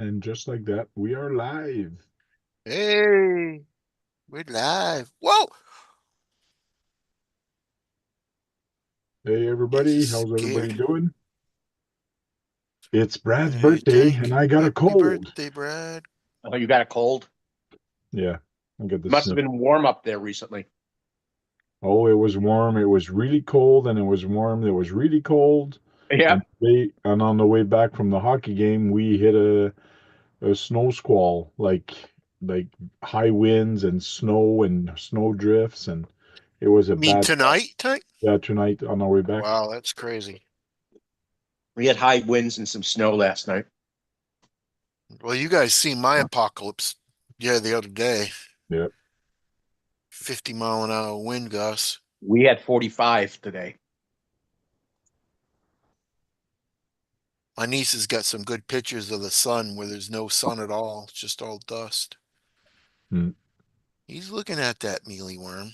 And just like that, we are live. Hey, we're live. Whoa! Hey, It's a everybody. How's everybody scared. doing? It's Brad's Hey, birthday, and Tank. I got a Happy cold. birthday, Brad. Oh, you got a cold? Yeah, I got the Must have sniff. been warm up there recently. Oh, it was warm. It was really cold, and it was warm. It was really cold. Yeah. And on the way back from the hockey game, we hit a snow squall, like high winds and snow drifts, and it was a You mean bad tonight, Tank? yeah tonight on our way back. Wow, that's crazy. We had high winds and some snow last night. Well, you guys seen my apocalypse, yeah, the other day. Yeah. 50-mile-an-hour wind gusts. We had 45 today. My niece has got some good pictures of the sun where there's no sun at all. It's just all dust. Mm, He's looking at that mealy worm.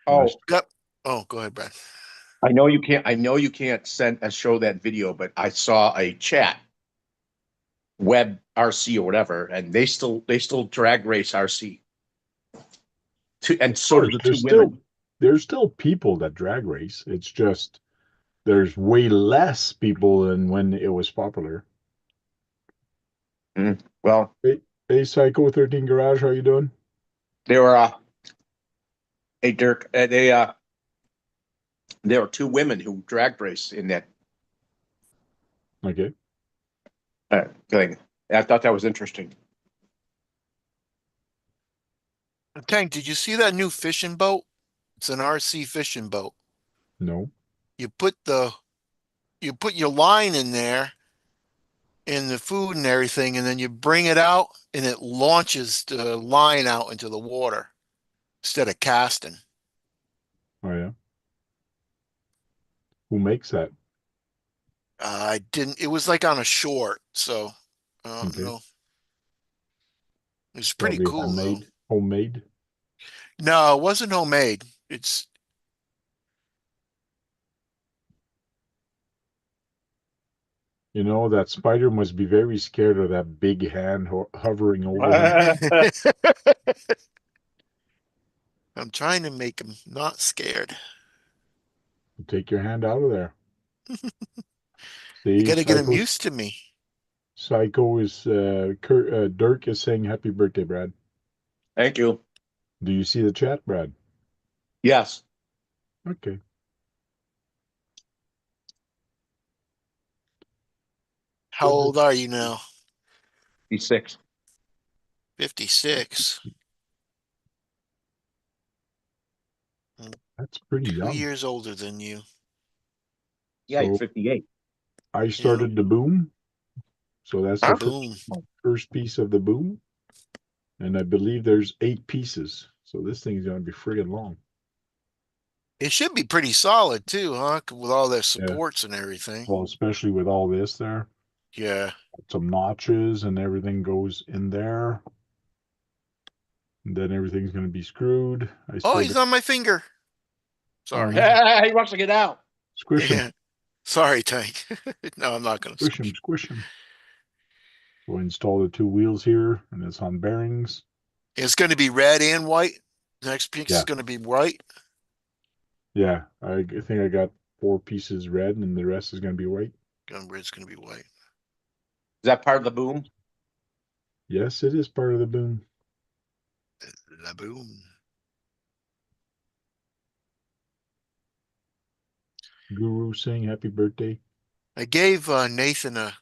nice. Oh, Yep. Oh, go ahead, Brad. I know you can't send a show that video, but I saw a chat, web RC or whatever, and they still drag race RC. Of And so do course, the two women. there's still people that drag race. It's just there's way less people than when it was popular. Well, Hey, hey, Psycho 13 Garage, how you doing? they were a Dirk there were two women who drag race in that Okay. thing. I thought that was interesting. Tank, did you see that new fishing boat? It's an RC fishing boat. No. You put the you put your line in there in the food and everything, and then you bring it out and it launches the line out into the water instead of casting. Oh yeah. Who makes that? I didn't, it was like on a short, so I don't Okay. know. It's pretty Probably cool though. handmade, homemade. No, it wasn't homemade. It's You know, that spider must be very scared of that big hand hovering over him. I I'm trying to make him not scared. Take your hand out of there. I See, gotta get him used to me. Psycho is Dirk is saying happy birthday, Brad. Thank you. Do you see the chat, Brad? Yes. Okay. How Goodness. old are you now? He's 6. 56. That's pretty 2 young. years older than you. Yeah, he's So 58. I Yeah. started the boom. So that's the Huh? Boom. first piece of the boom. And I believe there's 8 pieces. So this thing's gonna be friggin' long. It should be pretty solid too, huh? With all their Yeah. supports and everything. Well, especially with all this there. Yeah. Some notches and everything goes in there. And then everything's gonna be screwed. I Oh, still he's got on my finger. oh Sorry. no. He wants to get out. Squish him. Yeah. Sorry, Tank. No, I'm not gonna Squish him, squish. squish him. We'll install the 2 wheels here and it's on bearings. It's gonna be red and white. The next piece is Yeah. gonna be white. Yeah. I think I got 4 pieces red and the rest is gonna be white. It's gonna be white. Is that part of the boom? Yes, it is part of the boom. La boom. Guru saying happy birthday. I gave Nathan a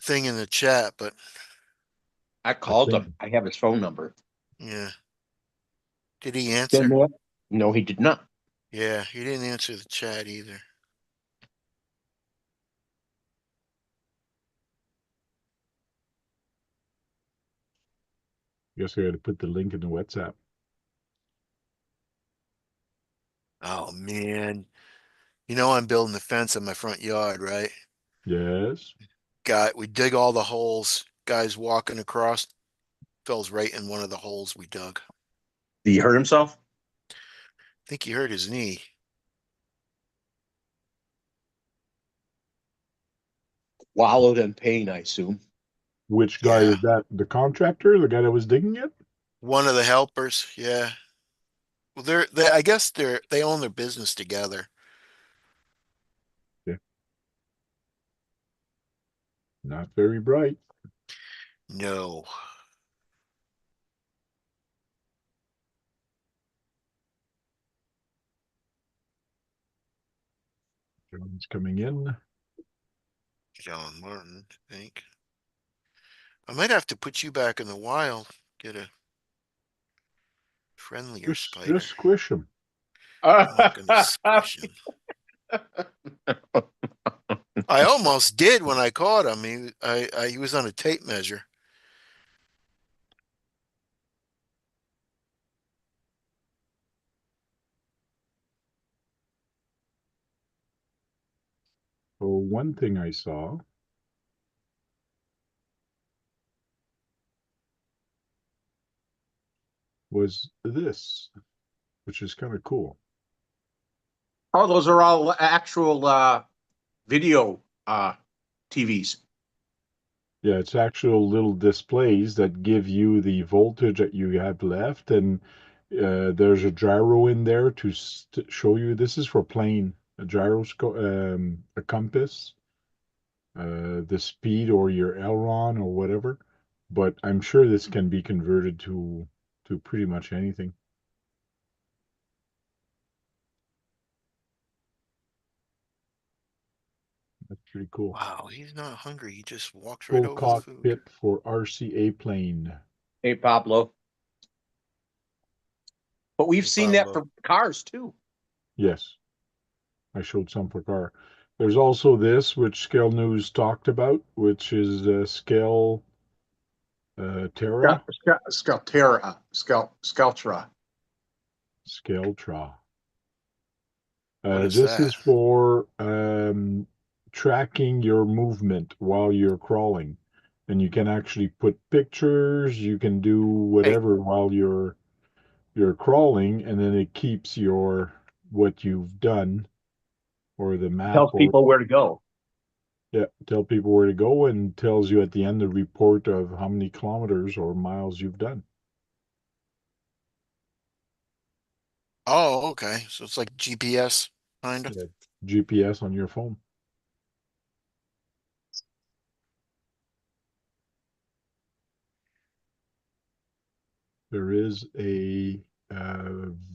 thing in the chat, but I I called think him. I have his phone number. yeah. Did he Then answer? what? No, he did not. Yeah, he didn't answer the chat either. guess I gotta put the link in the WhatsApp. Oh man. You know I'm building the fence in my front yard, right? Yes. We dig all the holes. Guy's walking across, falls right in one of the holes we dug. Did he hurt himself? I think he hurt his knee. Wallowed in pain, I assume. Which guy Yeah. is that? The contractor, the guy that was digging it? One of the helpers. Yeah. Well, I guess they own their business together. Yeah, not very bright. No. John's coming in. John Martin, I think. I might have to put you back in the wild. Get a friendlier Just spider. squish him. I'm not going to squish him. I almost did when I caught him. He was on a tape measure. So one thing I saw was this, which is kind of cool. Oh, those are all actual video TVs. Yeah, it's actual little displays that give you the voltage that you have left, and there's a gyro in there to show you. This is for plane, a gyroscope, a compass, the speed or your aileron or whatever. But I'm sure this can be converted to pretty much anything. That's pretty cool. Wow, he's not hungry. He just walks right Full over the food. cockpit for RCA plane. Hey, Pablo. But we've Hey, seen that Pablo. for cars too. Yes, I showed some for car. There's also this, which Scale News talked about, which is Scale Terra, Skeltra. Scaletra. What is This that? is for tracking your movement while you're crawling. And you can actually put pictures, you can do Hey, whatever while you're crawling, and then it keeps your what you've done or the map tells or people where to go. yeah, tell people where to go and tells you at the end the report of how many kilometers or miles you've done. Oh, okay. So it's like GPS, kind of. Yeah, GPS on your phone. There is a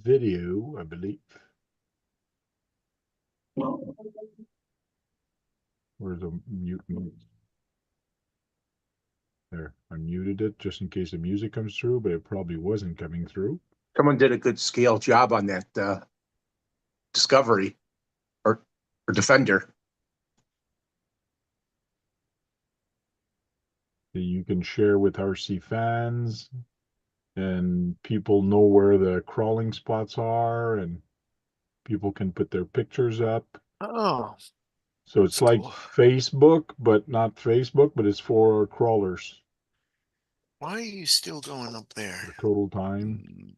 video, I believe. Where's the mute? There, I muted it just in case the music comes through, but it probably wasn't coming through. Someone did a good scale job on that Discovery or, or Defender. You can share with RC fans, and people know where the crawling spots are, and people can put their pictures up. Oh, So that's it's like cool. Facebook, but not Facebook, but it's for crawlers. Why are you still going up there? The total time. Hmm.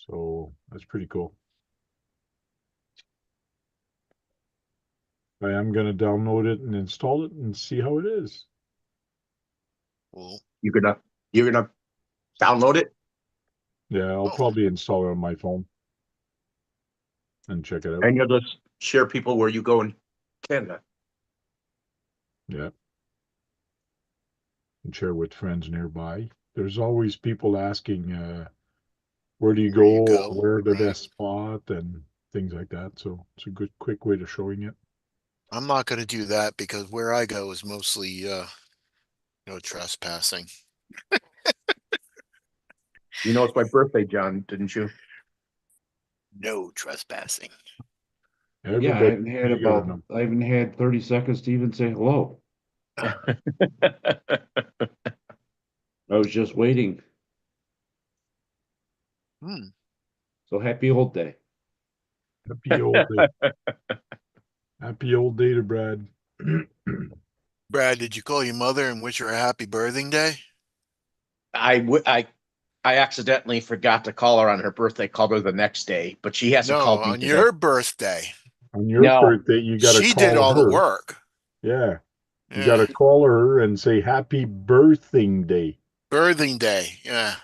So that's pretty cool. I am going to download it and install it and see how it is. Cool. You're gonna download it. Yeah, I'll Oh, probably install it on my phone and check it out. And you'll just share people where you go in Canada. Yeah, and share with friends nearby. There's always people asking, where do you where go you or go, where the right? best spot and things like that. So it's a good, quick way to showing it. I'm not going to do that because where I go is mostly trespassing. You know, it's my birthday, John, didn't you? No trespassing. Yeah, I Everybody, haven't had you gotta about know. I haven't had 30 seconds to even say hello. I was just waiting. Hmm. So happy old day. Happy old day. Happy old day to Brad. Brad, did you call your mother and wish her a happy birthing day? I accidentally forgot to call her on her birthday. Called her the next day, but she hasn't No, called me on today. your birthday. On your No. birthday, you got to She did call all the her. work. Yeah. You got Yeah. to call her and say happy birthing day. Birthing day. Yeah.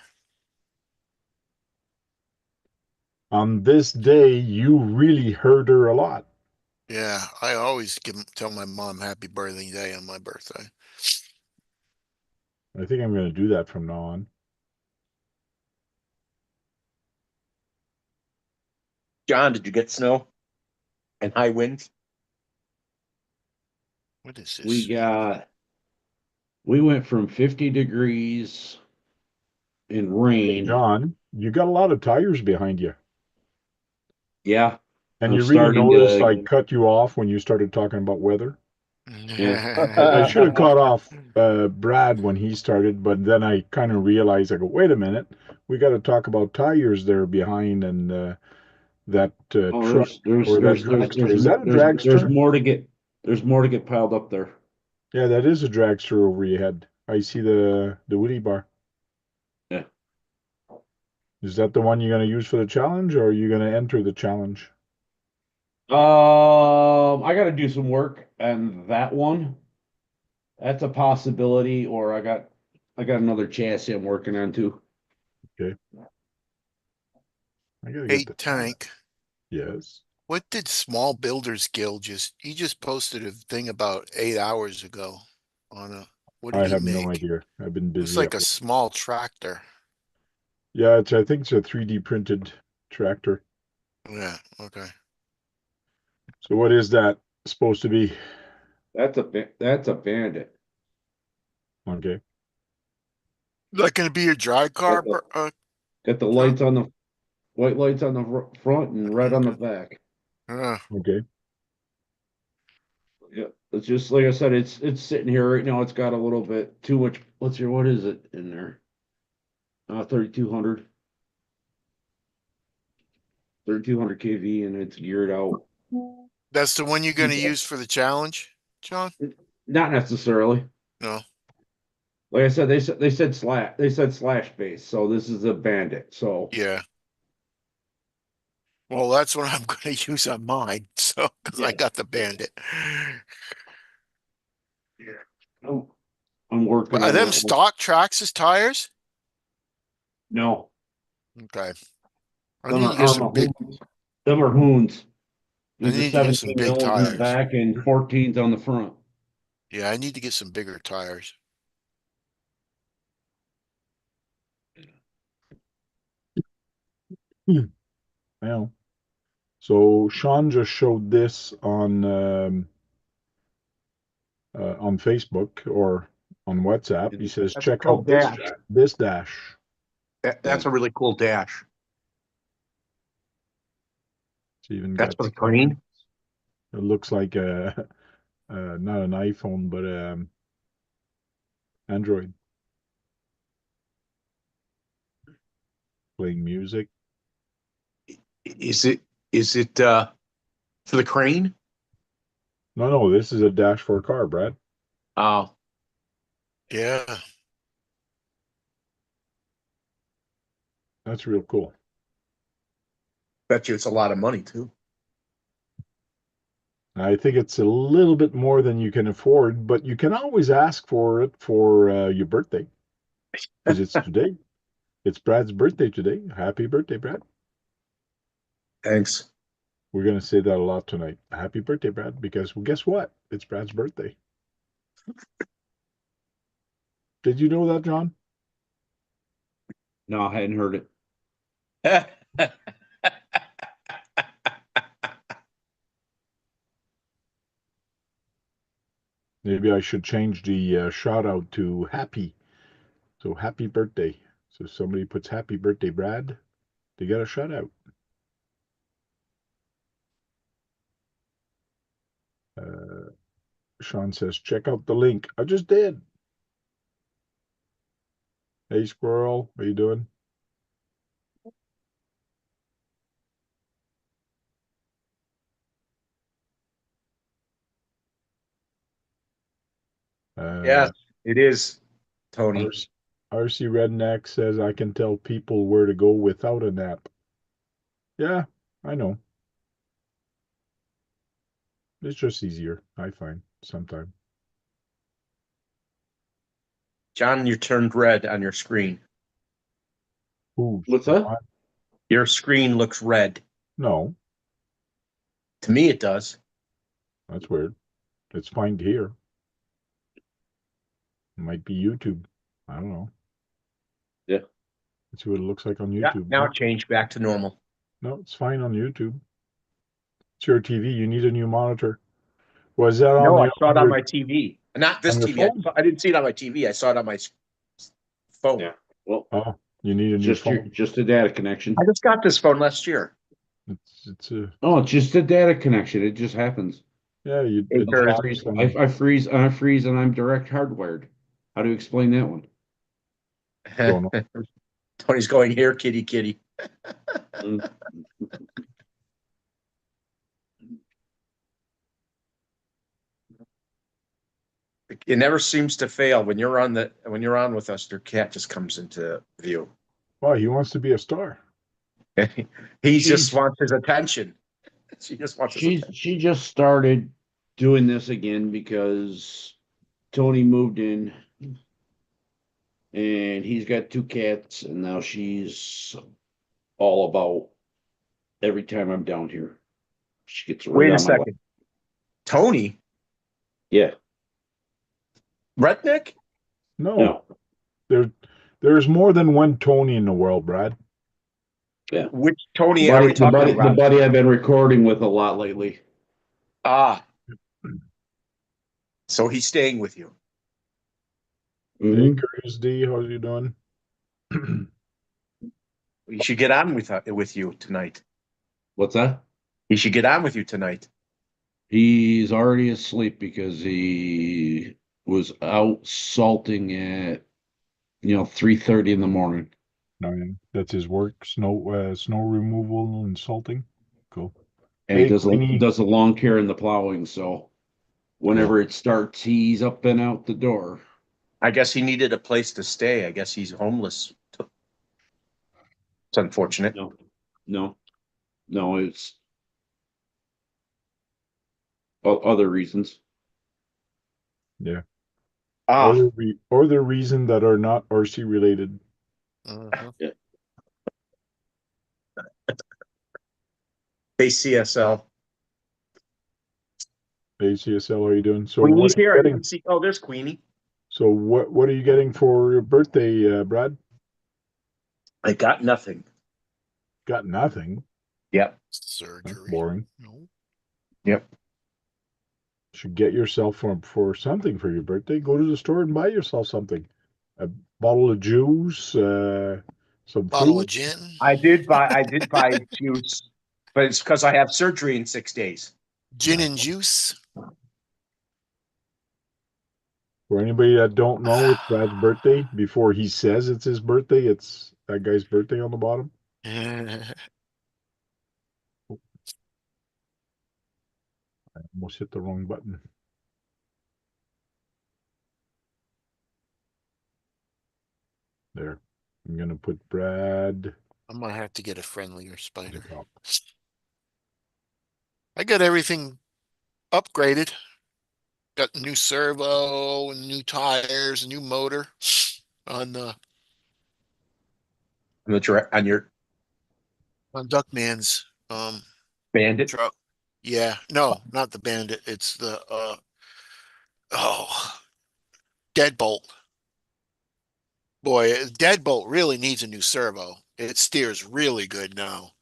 On this day, you really hurt her a lot. Yeah. I always tell my mom happy birthing day on my birthday. I think I'm going to do that from now on. John, did you get snow and high winds? What is We this? got, we went from 50 degrees in Hey, rain. John, you got a lot of tires behind you. Yeah, And I'm you really starting noticed I to, cut you off when you started talking about weather? yeah. I should have cut off Brad when he started, but then I kind of realized, I go, wait a minute, we got to talk about tires there behind and that Oh, truck or that dragster. Is that a there's dragster? more to get, there's more to get piled up there. Yeah, that is a dragster over your head. I see the wheelie bar. Yeah. Is that the one you're going to use for the challenge, or are you going to enter the challenge? I got to do some work and that one. That's a possibility, or I got another chassis I'm working on too. Okay, I got to get Hey, the time. Tank. Yes, What did Small Builders Guild he just posted a thing about 8 hours ago on what did I he have no make? idea. I've been It was busy like at a work. small tractor. Yeah, I think it's a 3D printed tractor. Yeah, okay. So what is that supposed to be? That's a bandit. Okay. That gonna be your dry Got car, the, got the John? lights on the white lights on the front and red on the Okay. back. Okay. Yeah, it's just like I said, it's sitting here right now. It's got a little bit too much. What is it in there? 3200, 3200 kV, and it's geared out. That's the one you're gonna use for the challenge, John? Not necessarily. No. Like I said, they said slash base, so this is a bandit. So Yeah. Well, that's what I'm gonna use on mine. So, because I yeah, got the Bandit. I'm, I'm working Are on them that one. stock Traxxas tires? No, Okay. I them need are to get some Arma big. Hoons. Them are Hoons. I These are need to get some 17 big mils in the tires. back and 14s on the front. Yeah, I need to get some bigger tires. Hmm. Well, so Sean just showed this on Facebook or on WhatsApp. He says, That's a check cool out this dash. this dash. That's a really cool dash. It's even That's got for the crane. it looks like a not an iPhone, but Android playing music. Is it for the crane? No, this is a dash for a car, Brad. Oh, Yeah. That's real cool. bet you it's a lot of money too. I think it's a little bit more than you can afford, but you can always ask for it for your birthday because it's today. It's Brad's birthday today. Happy birthday, Brad. Thanks. We're going to say that a lot tonight. Happy birthday, Brad, because well, guess what? It's Brad's birthday. Did you know that, John? No, I hadn't heard it. Maybe I should change the shout out to happy. So happy birthday. So if somebody puts happy birthday, Brad, they get a shout out. Uh, Sean says, check out the link. I just did. Hey, Squirrel, how you doing? Yes, Uh, it is, Tony. RC Redneck says, I can tell people where to go without a nap. Yeah, I know. It's just easier, I find, sometimes. John, you turned red on your screen. Ooh, What's that? Your screen looks red. no, To me, it does. that's weird. It's fine here. It might be YouTube. I don't know. Yeah. Let's see what it looks like on Yeah, YouTube. now No, it changed back to normal. no, it's fine on YouTube. It's your TV. You need a new monitor. Was that on No, I the saw it on my TV. Not on this your TV. phone? I didn't see it on my TV. I saw it on my phone. Yeah. Well, Oh, you need a new phone. just a data connection. I just got this phone last year. It's a Oh, it's just a data connection. It just happens. yeah. You Hey, it I Thursday. drops freeze. and I freeze. I freeze, and I'm direct hardwired. How do you explain that one? don't know. Tony's going here, kitty, kitty. Mm. It never seems to fail when you're on with us. Your cat just comes into view. Wow, he wants to be a star. He She's just wants his attention. She just wants his attention. she just started doing this again because Tony moved in, and he's got two cats, and now she's all about every time I'm down here. She gets right Wait a on my lap. second. Tony, Yeah. redneck? No, No. there's more than one Tony in the world, Brad. Yeah. Which Tony are we talking The about? buddy I've been recording with a lot lately. Ah, so he's staying with you. Hey, Mhm. Curious D, how's you doing? He should get on with you tonight. What's that? He should get on with you tonight. He's already asleep because he was out salting at 3:30 in the morning. No, yeah, that's his work. Snow removal and salting. Cool. And he Hey, Queenie. does the lawn care and the plowing, so Cool. whenever it starts, he's up and out the door. I guess he needed a place to stay. I guess he's homeless. It's unfortunate. No, no, no, it's other reasons. Yeah. Ah, Or the reason that are not RC related. Mhm. Yeah. hey CSL. Hey, CSL, how you doing? So Queenie's what are you here. I getting? didn't see. Oh, there's Queenie. So what are you getting for your birthday, Brad? I got nothing. Got nothing. Yep. That's Surgery. boring. No. Yep. Should get yourself for something for your birthday. Go to the store and buy yourself something. A bottle of juice, some Bottle food. of gin. I did buy juice, but it's because I have surgery in 6 days. Gin and juice. For anybody that don't know, it's Brad's birthday. Before he says it's his birthday, it's that guy's birthday on the bottom. I almost hit the wrong button. There. I'm gonna put Brad I'm gonna have to get a friendlier at the spider. top. I got everything upgraded. Got new servo and new tires, a new motor on the On your on Duckman's bandit. truck. Yeah, no, not the Bandit. It's the oh, Deadbolt. Boy, Deadbolt really needs a new servo. It steers really good now.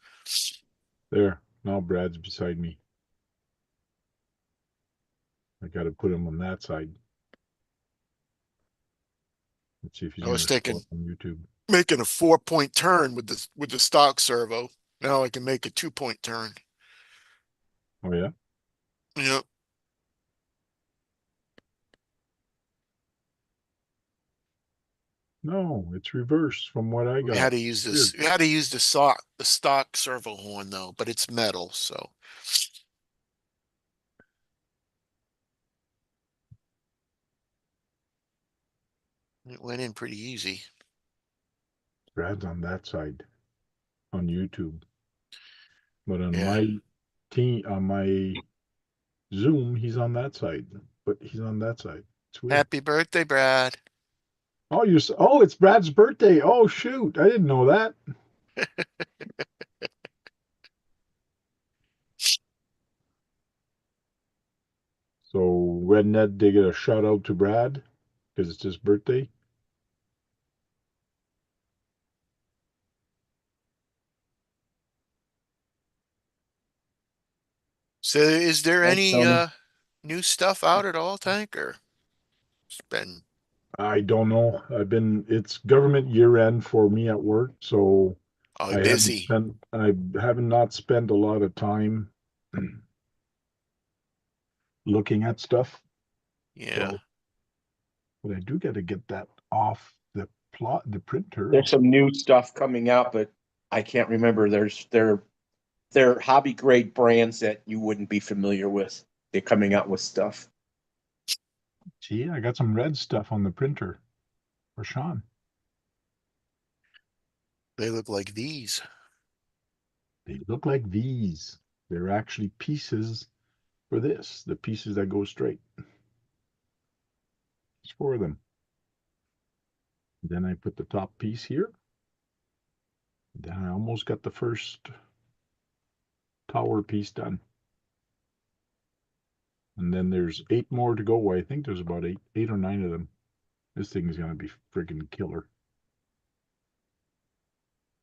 There. Now Brad's beside me. I gotta put him on that side. Let's see if he's I was gonna show thinking up on YouTube. making a 4-point turn with the stock servo. Now I can make a 2-point turn. Oh yeah? Yep. No, it's reversed from what I We got. had to use Weird. this. We had to use the stock servo horn though, but it's metal, so it went in pretty easy. Brad's on that side on YouTube. But on Yeah. my team on my Zoom, he's on that side, but he's on that side. It's weird. Happy birthday, Brad. Oh, oh, it's Brad's birthday. Oh, shoot. I didn't know that. So, Red Ned, they get a shout out to Brad because it's his birthday. So is there Thanks, any Tony. new stuff out at all, Tank? Or it's been I don't know. It's government year end for me at work, so busy? I haven't not spent a lot of time looking at stuff. Yeah. So, but I do got to get that off the printer. There's some new stuff coming out, but I can't remember. They're hobby grade brands that you wouldn't be familiar with. They're coming out with stuff. Gee, I got some red stuff on the printer for Sean. They look like these. They look like these. They're actually pieces for this, the pieces that go straight. It's for them. Then I put the top piece here. Then I almost got the first tower piece done. And then there's 8 more to go. I think there's about eight or 9 of them. This thing is going to be friggin' killer.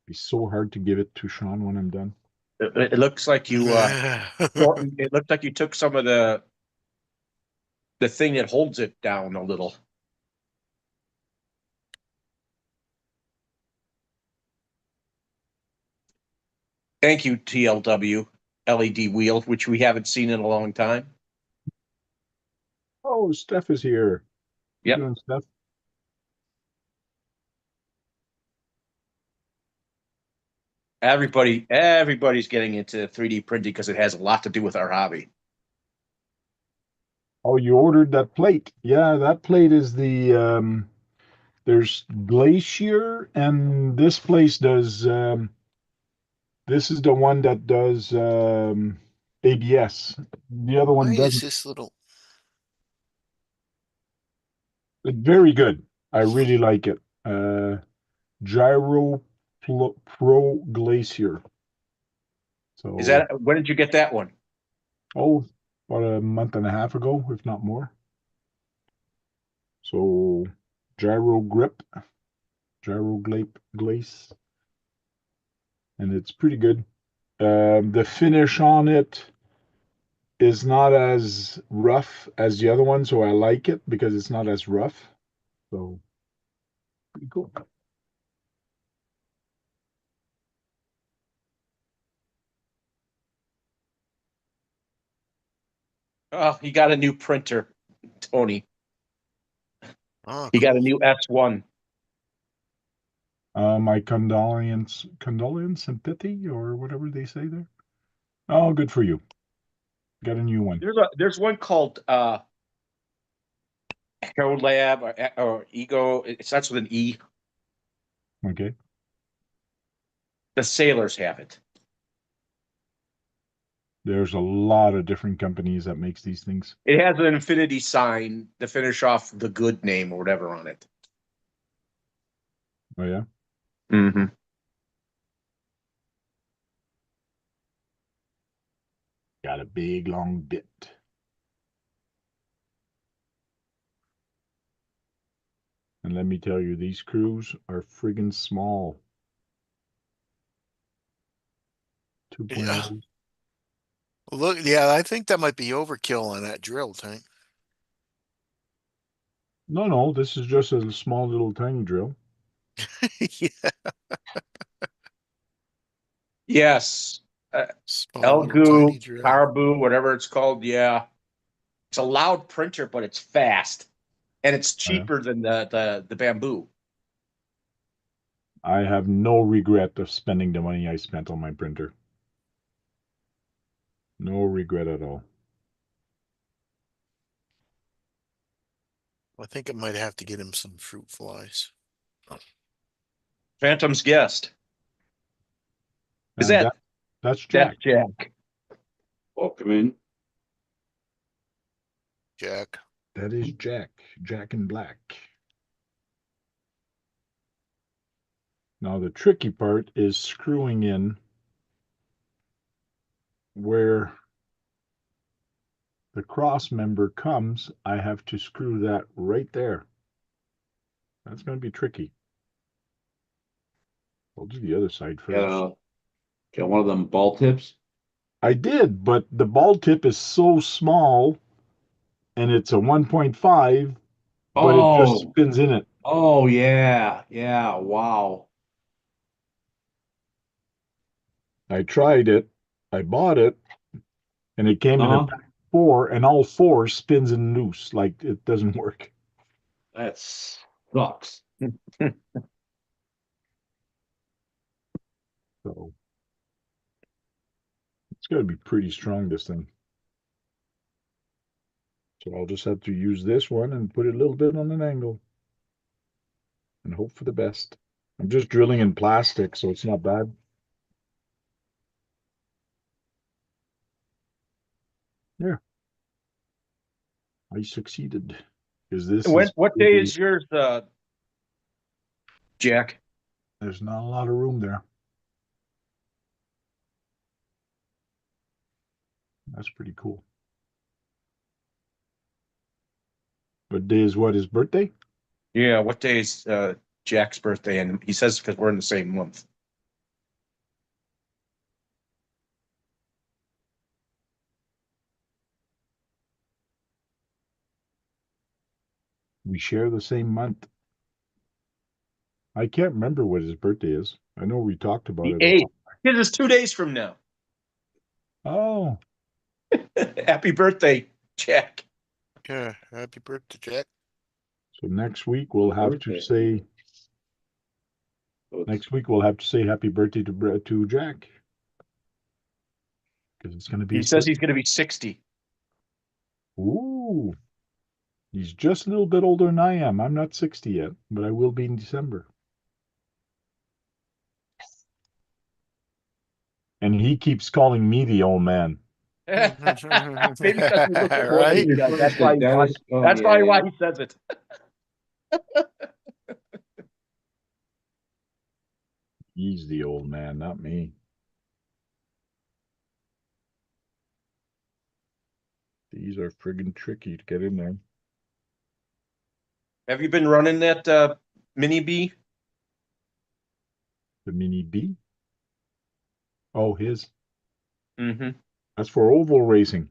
Be so hard to give it to Sean when I'm done. It looks like you it looked like you took some of the thing that holds it down a little. Thank you, TLW LED wheel, which we haven't seen in a long time. Oh, Steph is here. How you Yep. doing, Steph? Everybody's getting into 3D printing because it has a lot to do with our hobby. Oh, you ordered that plate. Yeah, that plate is there's Glacier, and this place does, this is the one that does ABS. The other Why one is doesn't. this little? Very good. I really like it. Gyro Pro Glacier. Is So, that when did you get that one? oh, about a month and a half ago, if not more. So, gyro grip, glace, and it's pretty good. The finish on it is not as rough as the other one, so I like it because it's not as rough. So, pretty cool. Oh, he got a new printer, Tony. Oh, He got a cool. new S1. My condolence sympathy, or whatever they say there. Oh, good for you. Got a new one. There's one called Echo Lab or Ego. It starts with an E. Okay. The sailors have it. There's a lot of different companies that makes these things. It has an infinity sign to finish off the good name or whatever on it. Oh yeah. Mm-hmm. Got a big long bit. And let me tell you, these screws are friggin' small. Yeah. 2.0. Look, yeah, I think that might be overkill on that drill, Tank. No, no, this is just a small little tiny drill. Yeah. Yes. Small little tiny Elgu, drill. Carbu, whatever it's called. Yeah. It's a loud printer, but it's fast. And it's Yeah. cheaper than the bamboo. I have no regret of spending the money I spent on my printer. No regret at all. I think I might have to get him some fruit flies. Phantom's Guest. Is And that's that's Jack. Jack? Welcome in. Jack. That is Jack. Jack in black. Now the tricky part is screwing in where the cross member comes. I have to screw that right there. That's going to be tricky. I'll do the other side first. Got one of them ball tips. I did, but the ball tip is so small and it's a 1.5, but it just Oh, spins in it. oh yeah, yeah. Wow. I tried it. I bought it and it came in a Uh-huh. pack of 4 and all 4 spins in loose. Like it doesn't work. That sucks. So it's got to be pretty strong, this thing. So I'll just have to use this one and put it a little bit on an angle and hope for the best. I'm just drilling in plastic, so it's not bad. Yeah, I succeeded. Because this When, is what day is yours, Jack? there's not a lot of room there. That's pretty cool. What day is what, his birthday? Yeah, what day is Jack's birthday? And he says because we're in the same month. We share the same month. I can't remember what his birthday is. I know we talked about The it a 8th. while. It is 2 days from now. Oh, Happy birthday, Jack. Yeah, happy birthday, Jack. so next week we'll have to Birthday. say happy birthday to Jack. Because it's going to be He his says birthday. he's going to be 60. Ooh, he's just a little bit older than I am. I'm not 60 yet, but I will be in December. And he keeps calling me the old man. Maybe because he looks older than Right? he does. That's why. Dennis. Oh, That's yeah, probably yeah. why he says it. He's the old man, not me. These are friggin' tricky to get in there. Have you been running that mini B? The Mini B. Oh, his. Mm-hmm. That's for oval racing.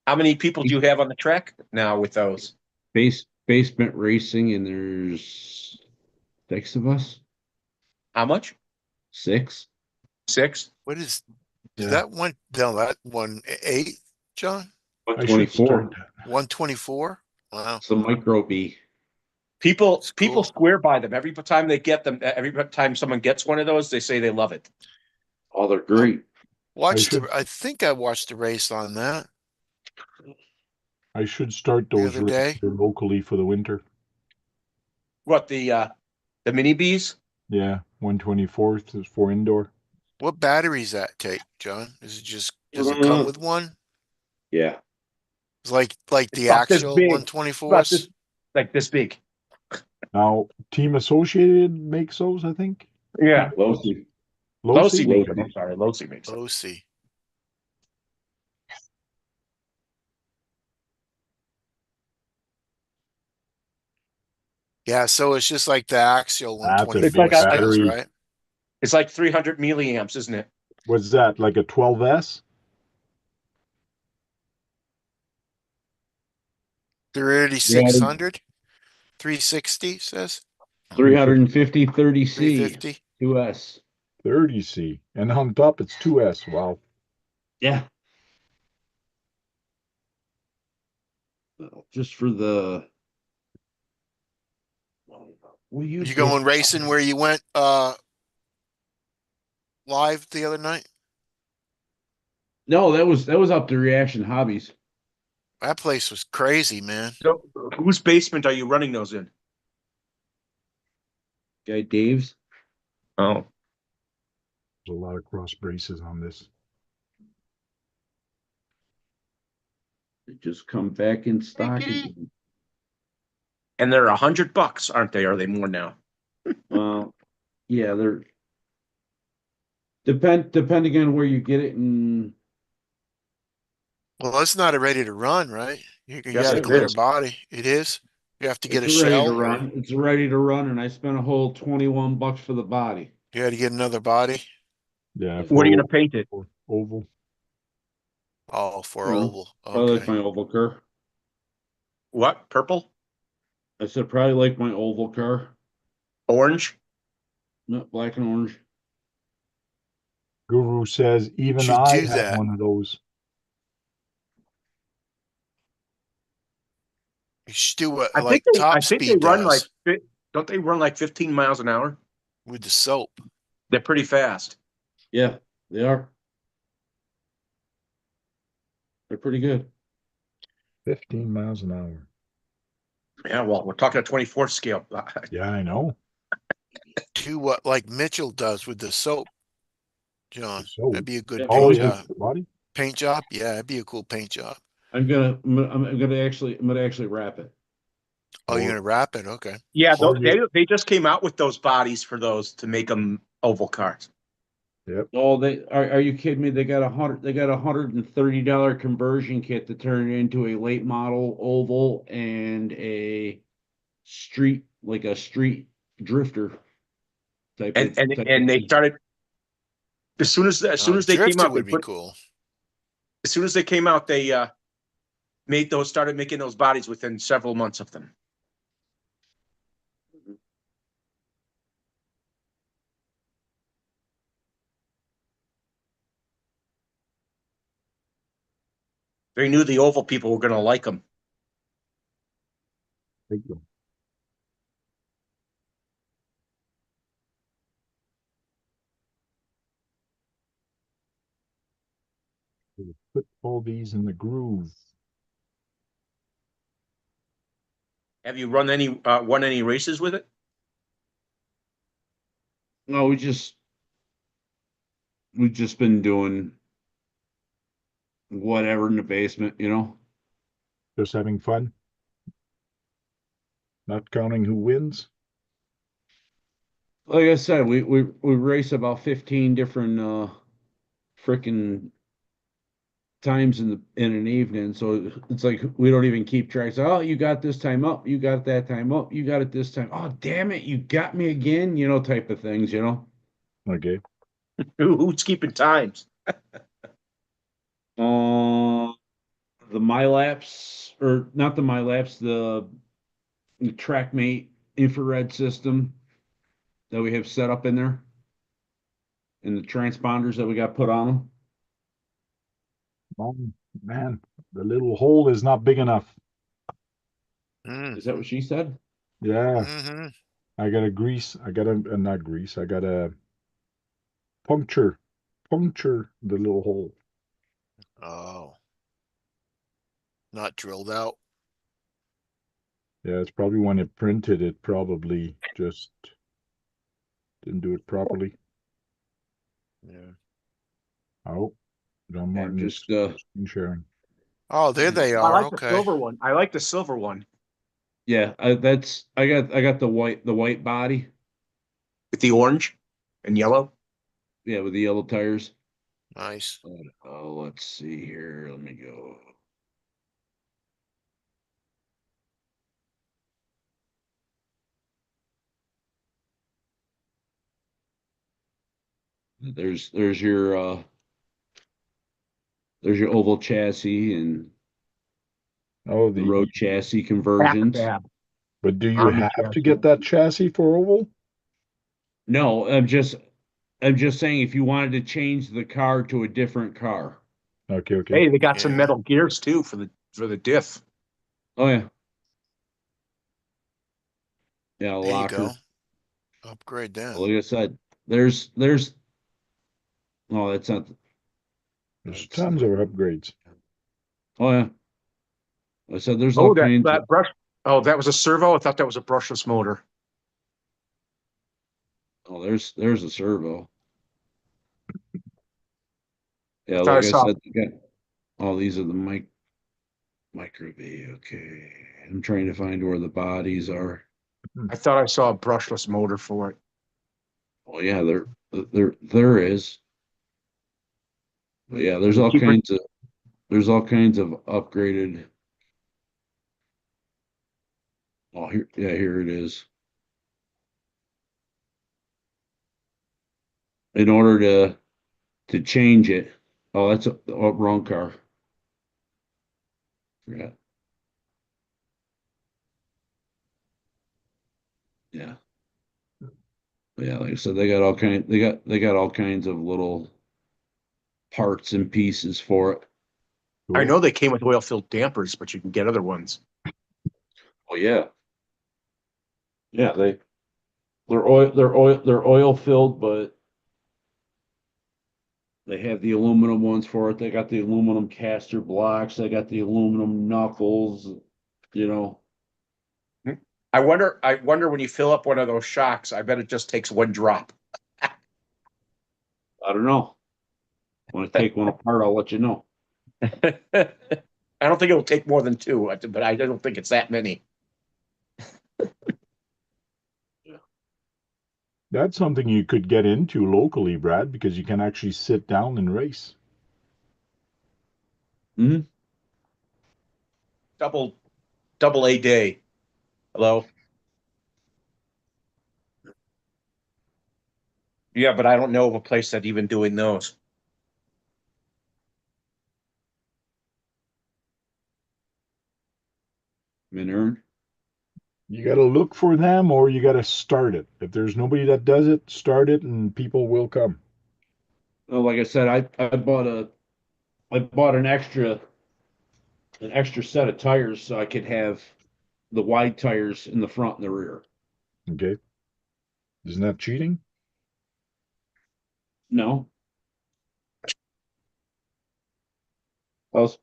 How many people do you have on the track now with those? Basement racing, and there's 6 of us. How much? 6. 6? What is Yeah, that one? No, that one eight, John? I should start 124. that. 124? Wow, It's a micro B. People it's people cool. swear by them. Every time they get them, every time someone gets one of those, they say they love it. Oh, they're great. I think I watched the race on that I should start the those other races day. here locally for the winter. What the mini Bs? Yeah, 124th is for indoor. What batteries that take, John? Does it come with one? Yeah. It's like It's the about this actual big. About this 124s? like this big. Now, Team Associated makes those, I think. Yeah. Losi. Losi Losi? makes them. Losi. I'm sorry, Losi makes them. OC. Yeah, so it's just like the axial That's a It's 124 like big spins, battery. right? it's like 300 milliamps, isn't it? What's that, like a 12S? 300, 3600? 360 says? 350 30C. 350? 2S. 30C. And on top, it's 2S. Wow. Yeah. Just for the. We You used to. going racing where you went live the other night? No, that was up to Reaction Hobbies. That place was crazy, man. So whose basement are you running those in? Guy Dave's. Oh. There's a lot of cross braces on this. They just come back in stock kitty. again. And they're $100, aren't they? Are they more now? Well, yeah, they're depending on where you get it, and Well, it's not a ready to run, right? You Yes, got a it clear is. body. It is. You have to get it's a ready to shell, or run. It's ready to run, and I spent a whole $21 for the body. you got to get another body. Yeah, What are you for, gonna paint it? for oval. Oh, for Uh, oval. Probably like Okay. my oval car. What? Purple? I said probably like my oval car. Orange? No, black and orange. Guru says even Should I do have that. one of those. You should do what I think like they. I top think they speed run like. does Don't they run like 15 miles an hour? with the soap. They're pretty fast. Yeah, they are. They're pretty good. 15 miles an hour. Yeah. Well, we're talking a 24 scale. Yeah, I know. Do what like Mitchell does with the soap, John. So, That'd be a good Yeah, oh paint yeah, job. the body. Paint job? Yeah, that'd be a cool paint job. I'm gonna actually wrap it. Oh, you're Or, gonna wrap it? Okay. Yeah. or They you, they just came out with those bodies for those to make them oval cars. yep. Oh, they are you kidding me? They got $130 conversion kit to turn it into a late model oval and a street drifter And and type of and they thing. started as soon as they came Drifter out. They would be put cool. as soon as they came out. They made those started making those bodies within several months of them. They knew the oval people were going to like them. Thank you. Put all these in the groove. Have you run any won any races with it? No, we've just been doing whatever in the basement, you know. Just having fun, not counting who wins. Like I said, we race about 15 different freaking times in an evening. So it's like we don't even keep track. So, oh, you got this time up, you got that time up, you got it this time. Oh, damn it, you got me again, you know, type of things, you know. Okay. Who's keeping times? Uh the MyLapse, or not the MyLapse, the TrackMate infrared system that we have set up in there, and the transponders that we got put on them. Oh, man, the little hole is not big enough. Mm. Is that what she said? Yeah, Hmm. I got to grease. I got to not grease. I got to puncture the little hole. Oh, not drilled out. Yeah, it's probably when it printed, it probably just didn't do it properly. Yeah. Oh, John I'm Martin is just screen sharing. Oh, there they I are. like the Okay. silver one. I like the silver one yeah, I got the white body, with the orange and yellow. yeah, with the yellow tires. Nice. Let's see here. Let me go. There's there's your oval chassis and Oh, the road chassis conversions. Fab. but do you Army have to chassis. get that chassis for oval? No, I'm just saying if you wanted to change the car to a different car. Okay, okay. Hey, they got some Yeah. metal gears too for the diff. Oh yeah, yeah, a There you locker. go. Upgrade then. Like I said, there's oh There's that's tons not of upgrades. oh yeah. I said there's all Oh, that kinds of that brush. Oh, that was a servo. I thought that was a brushless motor. oh there's a servo. I Yeah, thought I like I saw. said, they got, oh these are the mic. Micro V. Okay, I'm trying to find where the bodies are. I thought I saw a brushless motor for it. Oh yeah, there is. But yeah, there's all Cheaper. kinds of upgraded. Oh here, yeah, here it is. In order to change it. Oh, that's a wrong car. Forgot. Yeah. But yeah, like I said, they got all kinds of little parts and pieces for it. I Cool. know they came with oil-filled dampers, but you can get other ones. Oh yeah. Yeah, they're oil filled, but they have the aluminum ones for it. They got the aluminum caster blocks. They got the aluminum knuckles. You know, I wonder when you fill up one of those shocks, I bet it just takes one drop. I don't know. When I take one apart, I'll let you know. I don't think it'll take more than two, but I don't think it's that many. That's something you could get into locally, Brad, because you can actually sit down and race. Hmm. Double A day. Hello? Yeah, but I don't know of a place that even doing those. Minern. You got to look for them or you got to start it. If there's nobody that does it, start it and people will come. Oh, like I said, I bought an extra set of tires so I could have the wide tires in the front and the rear. Okay. Isn't that cheating? No. How's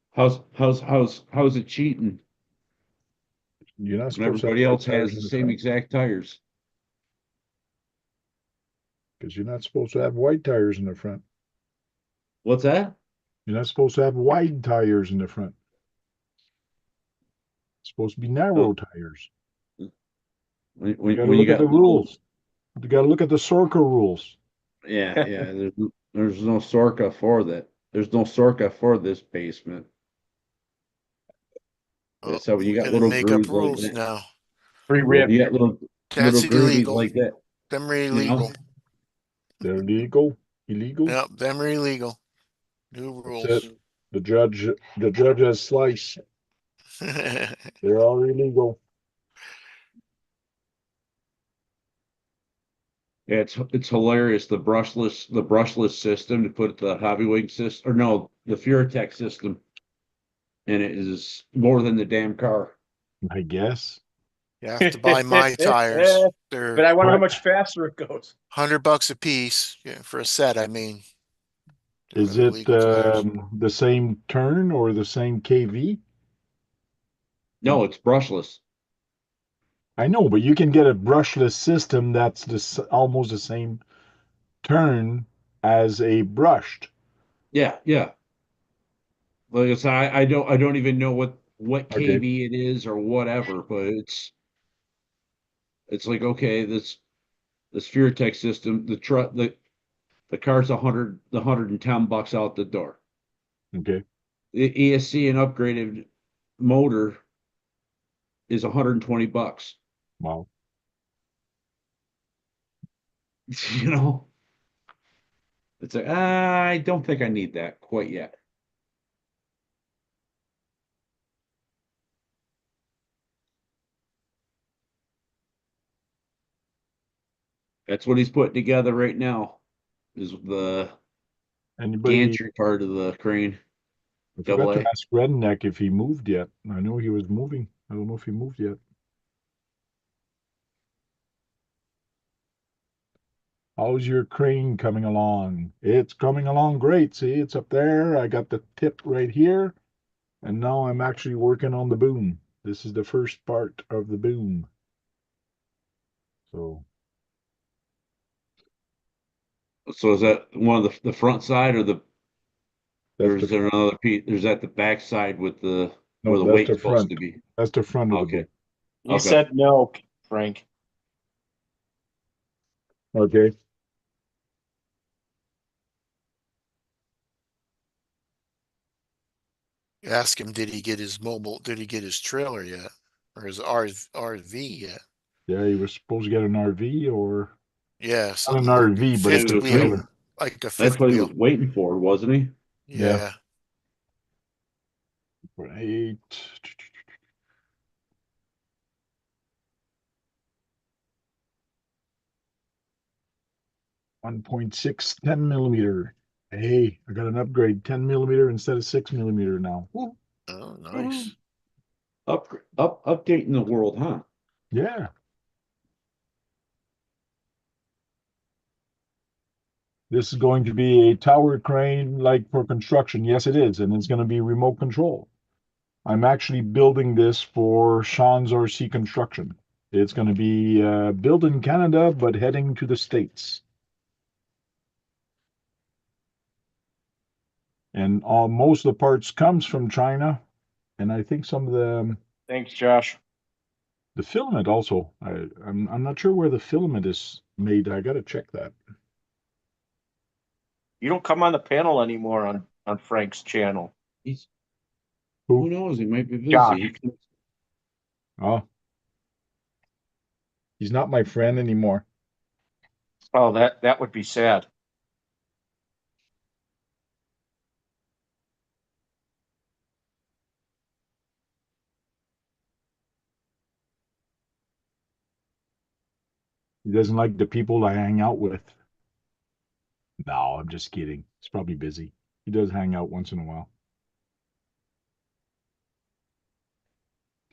it cheating You're not when supposed to have everybody white else has tires the in the same front exact tires? because you're not supposed to have white tires in the front. What's that? You're not supposed to have wide tires in the front. It's supposed to be Oh, narrow tires. You got to when you look at got the little, rules. You got to look at the Sorka rules. yeah, there's no Sorka for that. There's no Sorka for this basement. Yeah, Oh, so when you we're got gonna little make up grooves like rules that, now. Free Well, rib. you got little That's groovies illegal. like that, Them are you illegal. know. they're illegal. Illegal. Yep, them are illegal. New That's rules. it. The judge has sliced. They're all illegal. Yeah, it's hilarious the brushless system to put the hobby wing system or no the Furatech system, and it is more than the damn car. I guess. You have to buy my tires. They're But I wonder how But much faster it goes. $100 a piece. Yeah, for a set, I mean. is They're it illegal tires. the same turn or the same KV? No, it's brushless. I know, but you can get a brushless system that's almost the same turn as a brushed. Yeah, yeah. Like I said, I don't even know what Okay. KV it is or whatever, but it's like okay, this Furatech system, the car's 110 bucks out the door. Okay. The ESC and upgraded motor is 120 bucks. Wow. You know, it's like I don't think I need that quite yet. That's what he's putting together right now is the Anybody? gantry part of the crane. I forgot Double to A. ask Redneck if he moved yet. I know he was moving. I don't know if he moved yet. How's your crane coming along? It's coming along great. See, it's up there. I got the tip right here. And now I'm actually working on the boom. This is the first part of the boom. So So is that one of the front side or that's is the there another piece? There's at the back side with the No, where the that's weight's the supposed to front. be. That's the front of the Okay. boom. He Okay. said no, Frank. Okay. Ask him, did he get his trailer yet? Or his RV yet? Yeah, he was supposed to get an RV or Yeah, not an something RV, but fifth it's a was wheel, waiting. trailer. like a That's fifth what he was wheel. waiting for, wasn't he? Yeah. Yeah. Right. 1.6, 10 millimeter. Hey, I got an upgrade, 10 millimeter instead of 6 millimeter now. Woo. Oh, nice. Updating the world, huh? Yeah. This is going to be a tower crane like for construction. Yes, it is. And it's going to be remote control. I'm actually building this for Sean's RC construction. It's going to be built in Canada, but heading to the States. And most of the parts comes from China. And I think some of Thanks, Josh. the filament also. I'm not sure where the filament is made. I got to check that. You don't come on the panel anymore on Frank's channel. He's Who? who knows? He might be busy. Josh. Oh, he's not my friend anymore. Oh, that would be sad. He doesn't like the people I hang out with. No, I'm just kidding. He's probably busy. He does hang out once in a while.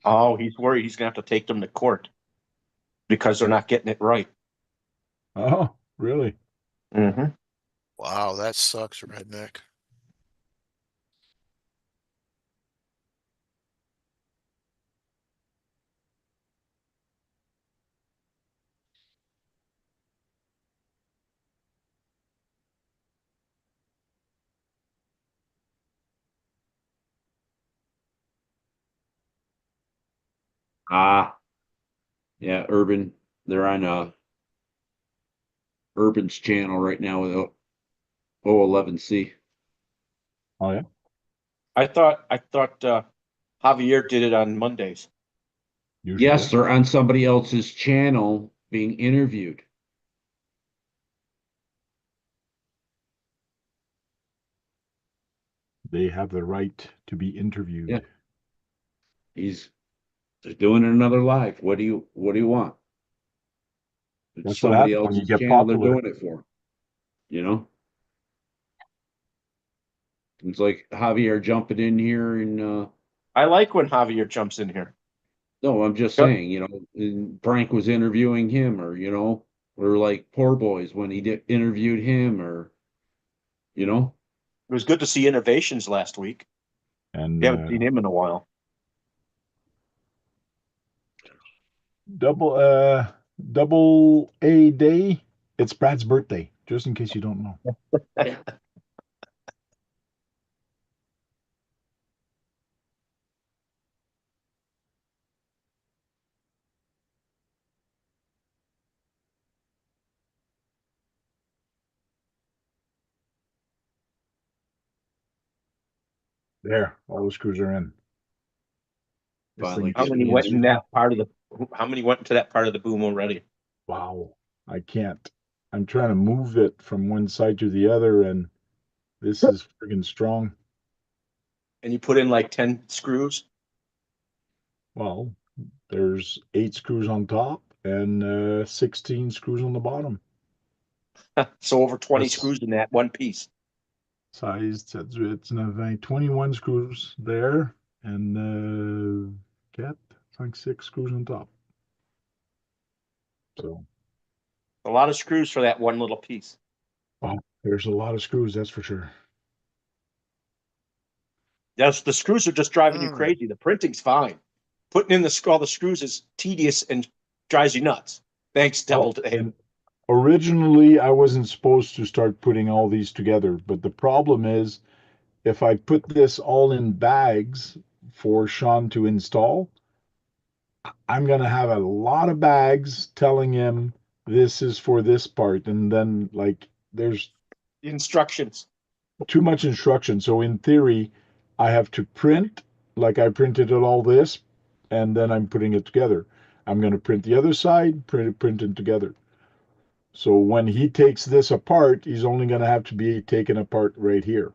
Oh, he's worried he's gonna have to take them to court because they're not getting it right. Oh, really? Mm-hmm. Wow, that sucks, redneck. Ah, yeah, Urban. They're on Urban's channel right now with 011C. Oh, yeah. I thought Javier did it on Mondays. Usually, Yes, yeah. they're on somebody else's channel being interviewed. They have the right to be Yeah, interviewed. he's they're doing another live. What do you want? It's That's what somebody happens when you else's get channel they're popular. doing it for. You know? It's like Javier jumping in here and I like when Javier jumps in here. no, I'm just saying, and Frank was interviewing him, or like Poor Boys when he interviewed him, or you know, It was good to see Innovations last week. And We haven't seen him in a while. double double A day. It's Brad's birthday, just in case you don't know. yeah. There, all the screws are in. This thing Finally How is many getting went in in there. that part of the? How many went into that part of the boom already? wow. I can't. I'm trying to move it from one side to the other, and this is friggin' strong. And you put in like 10 screws. Well, there's 8 screws on top and 16 screws on the bottom. So over 20 That's screws in that one piece. sized. It's 21 screws there, and it's like 6 screws on top. So, A lot of screws for that one little piece. oh, there's a lot of screws, that's for sure. Yes, the screws are just driving you Hmm. crazy. The printing's fine. Putting in all the screws is tedious and drives you nuts. Thanks, Devil. Oh, and originally I wasn't supposed to start putting all these together, but the problem is if I put this all in bags for Sean to install, I'm gonna have a lot of bags telling him this is for this part, and then like there's Instructions. too much instruction. So in theory, I have to print like I printed it all this, and then I'm putting it together. I'm gonna print the other side, print it together. So when he takes this apart, he's only gonna have to be taken apart right here,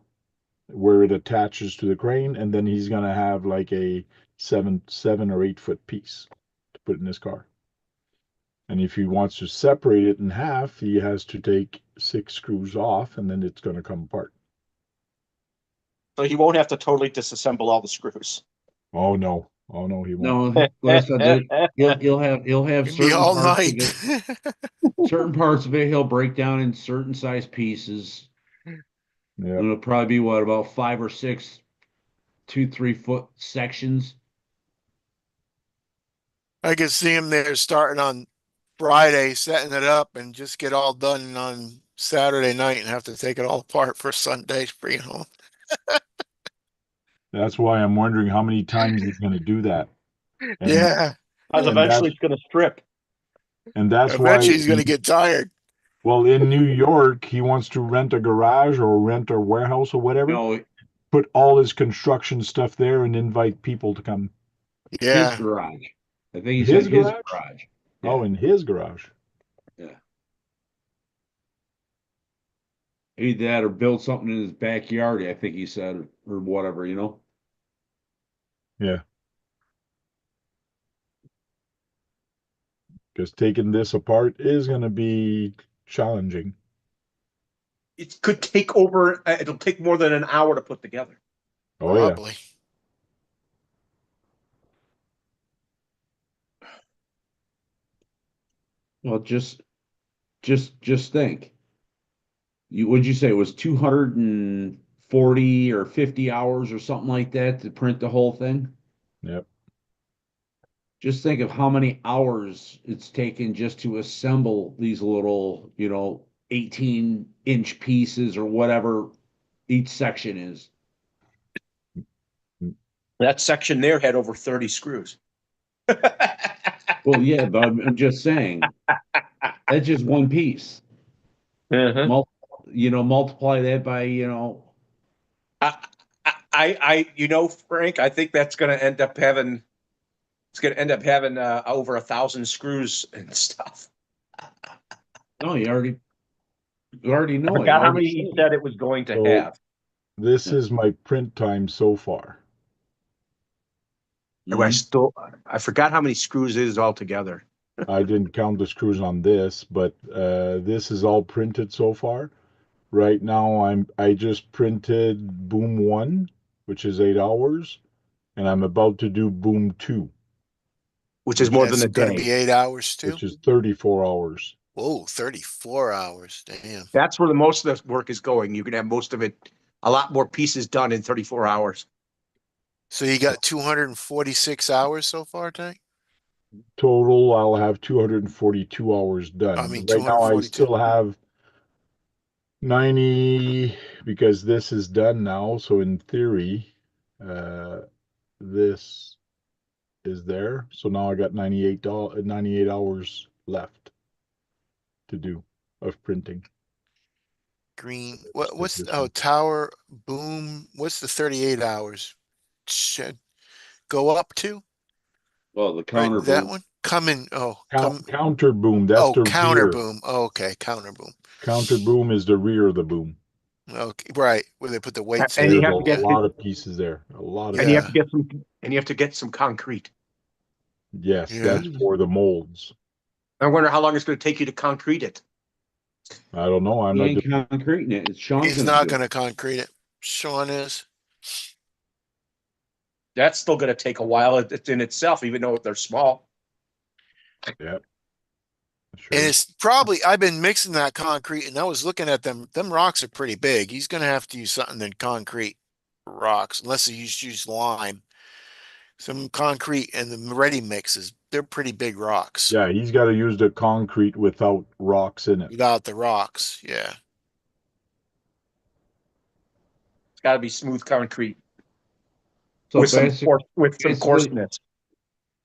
where it attaches to the crane, and then he's gonna have like a 7 or 8 foot piece to put in his car. And if he wants to separate it in half, he has to take 6 screws off, and then it's going to come apart. So he won't have to totally disassemble all the screws. Oh no, he won't. No, like I said, he'll have It'd be certain all parts of night. it. Certain parts of it he'll break down in certain size pieces. Yeah, And it'll probably be what, about 5 or 6 2-3 foot sections. I could see him there starting on Friday, setting it up and just get all done on Saturday night and have to take it all apart for Sunday, bring it home. that's why I'm wondering how many times he's going to do that. And Yeah. Because and eventually that's it's going to strip. and that's why Eventually he's going to get tired. well, in New York, he wants to rent a garage or rent a warehouse or whatever. No, Put all his construction stuff there and invite people to come. his Yeah. garage. I think he His said his garage? garage. Oh, in his garage. Yeah. Either that or build something in his backyard, I think he said, or whatever, you know? Yeah. Because taking this apart is going to be challenging. It could take over, it'll take more than an hour to put together. Oh yeah. Probably. Well, just think. Would you say it was 240 or 50 hours or something like that to print the whole thing? Yep. Just think of how many hours it's taken just to assemble these little, 18-inch pieces or whatever each section is. That section there had over 30 screws. Well, yeah, but I'm just saying that's just one piece. Uh-huh. Multiply that by, Frank, I think that's going to end up having, over 1,000 screws and stuff. no, you already I know it. forgot how Already many he showed said it was going to So have. this Yeah. is my print time so far. you. I forgot how many screws it is altogether. I didn't count the screws on this, but this is all printed so far. Right now I just printed boom 1, which is 8 hours, and I'm about to do boom 2, Which is more That's than a going to day. be 8 hours too. which is 34 hours. Whoa, 34 hours. Damn. That's where the most of the work is going. You can have most of it, a lot more pieces done in 34 hours. So you got 246 hours so far, Tank? Total, I'll have 242 hours done. I mean, Right now I 242. still have 90 because this is done now, so in theory, this is there. So now I got 98 hours left to do of printing. Green. Stick What's this one. tower boom? What's the 38 hours? Should go up to? Well, the Right, counter that boom. one. Come. Counter boom, that's Oh, the counter rear. boom. Oh, okay, counter boom. Counter boom is the rear of the boom. Okay, right, where they put the weights And in. you There's have a to get lot of pieces there. A lot of and you have Yeah. to get some and you have to get some concrete. Yes, Yeah. that's for the molds. I wonder how long it's going to take you to concrete it. I don't know. I'm He not ain't doing concreting it. It's Sean's He's gonna not do going to it. concrete it. Sean is. That's still going to take a while in itself, even though they're small. yeah. And Sure. it's probably, I've been mixing that concrete and I was looking at them. Them rocks are pretty big. He's going to have to use something than concrete rocks, unless he use lime. Some concrete and the ready mixes, they're pretty big rocks Yeah, he's got to use the concrete without rocks in it. without the rocks. Yeah. It's got to be smooth concrete. So with some basically, coarseness.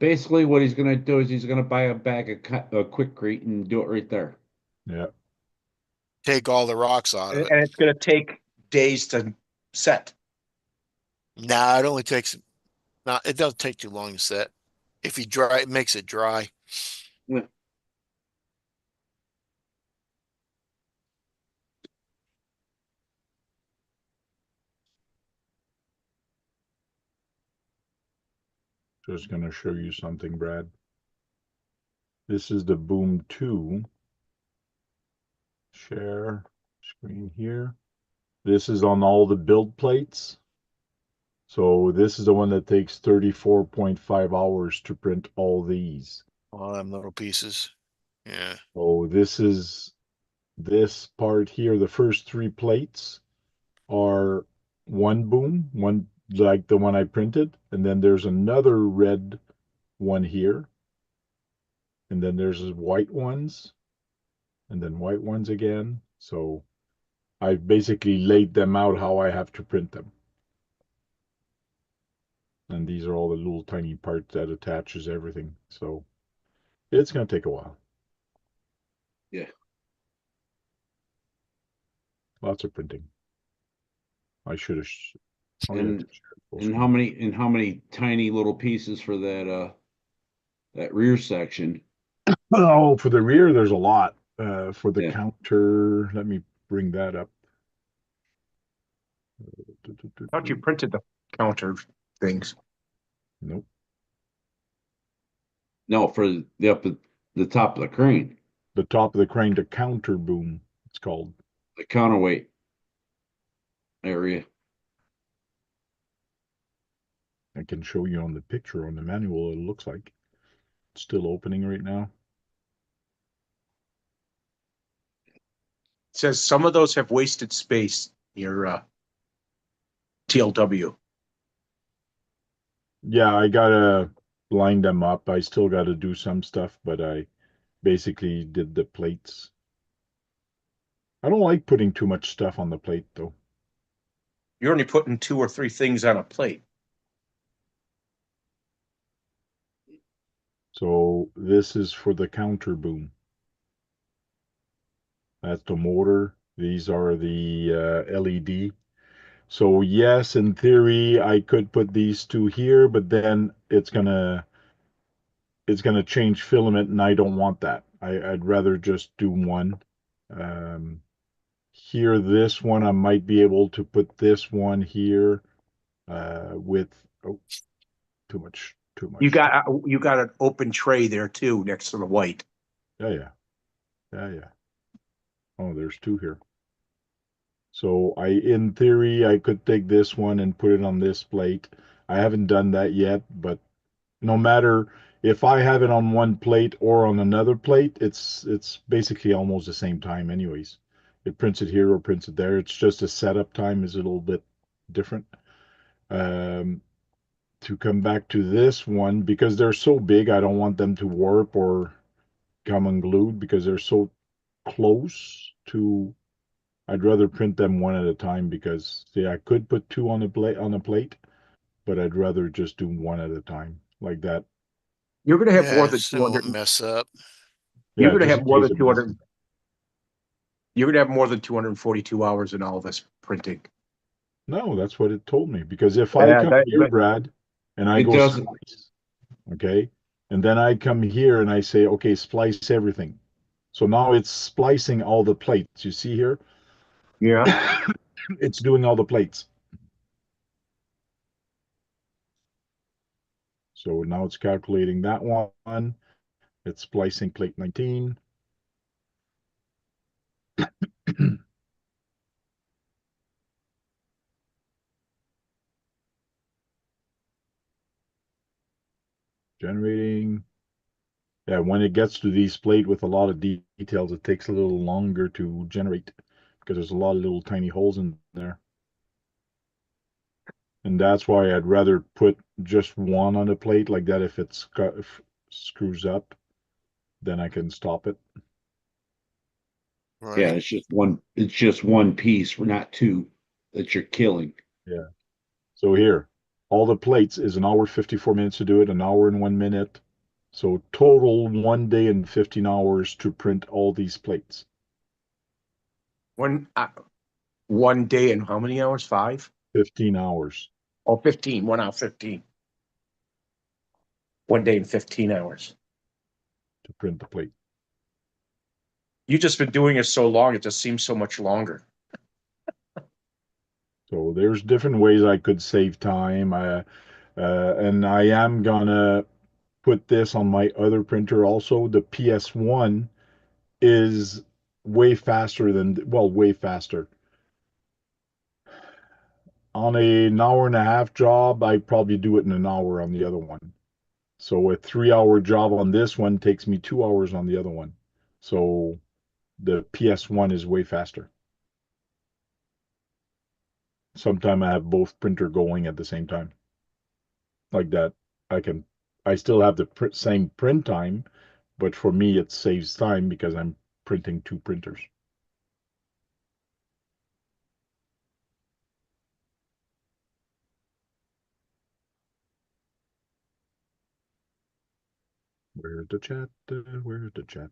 basically, what he's gonna do is he's gonna buy a bag of quickcrete and do it right there. Yeah. Take all the rocks out of And it. it's going to take days to set. Nah, it only takes not it doesn't take too long to set. If you dry it makes it dry. Yeah. Just going to show you something, Brad. This is the Boom 2. Share screen here. This is on all the build plates. So this is the one that takes 34.5 hours to print all these. All them little pieces. Yeah. So this is this part here. The first three plates are one boom, one like the one I printed, and then there's another red one here, and then there's white ones, and then white ones again. So I've basically laid them out how I have to print them. And these are all the little tiny parts that attaches everything. So it's going to take a while. Yeah. Lots of printing. I should have. Oh yeah, And how many tiny little pieces for that rear section? Oh, for the rear, there's a lot. For the Yeah. counter, let me bring that up. I thought you printed the counter things. Nope. No, for the top of the crane, The top of the crane, the counter boom, it's called. the counterweight area. I can show you on the picture on the manual what it looks like. It's still opening right now. It says some of those have wasted space. Your TLW. Yeah, I gotta line them up. I still gotta do some stuff, but I basically did the plates. I don't like putting too much stuff on the plate though. You're only putting 2 or 3 things on a plate. So this is for the counter boom. That's the motor. These are the LED. So yes, in theory, I could put these two here, but then it's gonna change filament, and I don't want that. I'd rather just do one. Um, Here, this one, I might be able to put this one here with oh, too You much. got an open tray there too next to the white. Yeah, yeah, yeah, yeah. Oh, there's two here. So in theory, I could take this one and put it on this plate. I haven't done that yet, but no matter if I have it on one plate or on another plate, it's basically almost the same time anyways. It prints it here or prints it there. It's just the setup time is a little bit different. Um, to come back to this one, because they're so big, I don't want them to warp or come unglued because they're so close to. I'd rather print them one at a time because see, I could put two on a plate, but I'd rather just do one at a time like that. You're going to have more Yeah, than so it 200. won't mess up. You're Yeah, going to just have in more case than it 200. messes. You're going to have more than 242 hours in all this printing. No, that's what it told me. Because if I Yeah, come here, Brad, and I It go doesn't. splice, okay, and then I come here and I say, okay, splice everything. So now it's splicing all the plates. You see here? Yeah. It's doing all the plates. So now it's calculating that one. It's splicing plate 19. Generating. Yeah, when it gets to these plate with a lot of details, it takes a little longer to generate because there's a lot of little tiny holes in there. And that's why I'd rather put just one on the plate like that. If if screws up, then I can stop it. Yeah, Right. it's just one. It's just one piece, not two that you're killing. Yeah. So here, all the plates is an hour 54 minutes to do it, an hour and 1 minute. So total 1 day and 15 hours to print all these plates. One day and how many hours? 5? 15 hours. Oh, 15. 1 hour 15. 1 day and 15 hours. To print the plate. You just been doing it so long, it just seems so much longer. So there's different ways I could save time. And I am gonna put this on my other printer also. The PS1 is way faster than, well, way faster. On an hour and a half job, I probably do it in an hour on the other one. So a 3 hour job on this one takes me 2 hours on the other one. So the PS1 is way faster. Sometimes I have both printer going at the same time. Like that, I still have the same print time, but for me, it saves time because I'm printing 2 printers. Where's the chat? Where's the chat?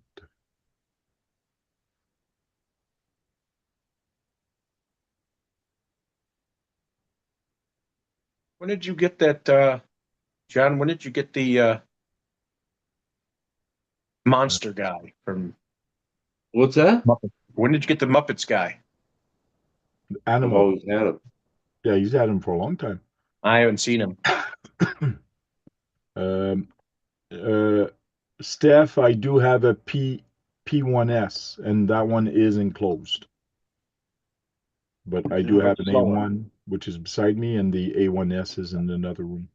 When did you get that, John? When did you get the monster guy from What's that? Muppets? When did you get the Muppets guy? I've Animal. always had them. Yeah, he's had him for a long time. I haven't seen him. Um, uh, Steph, I do have a P1S, and that one is enclosed. But I do have an A1, which is beside me, and the A1S is in another room.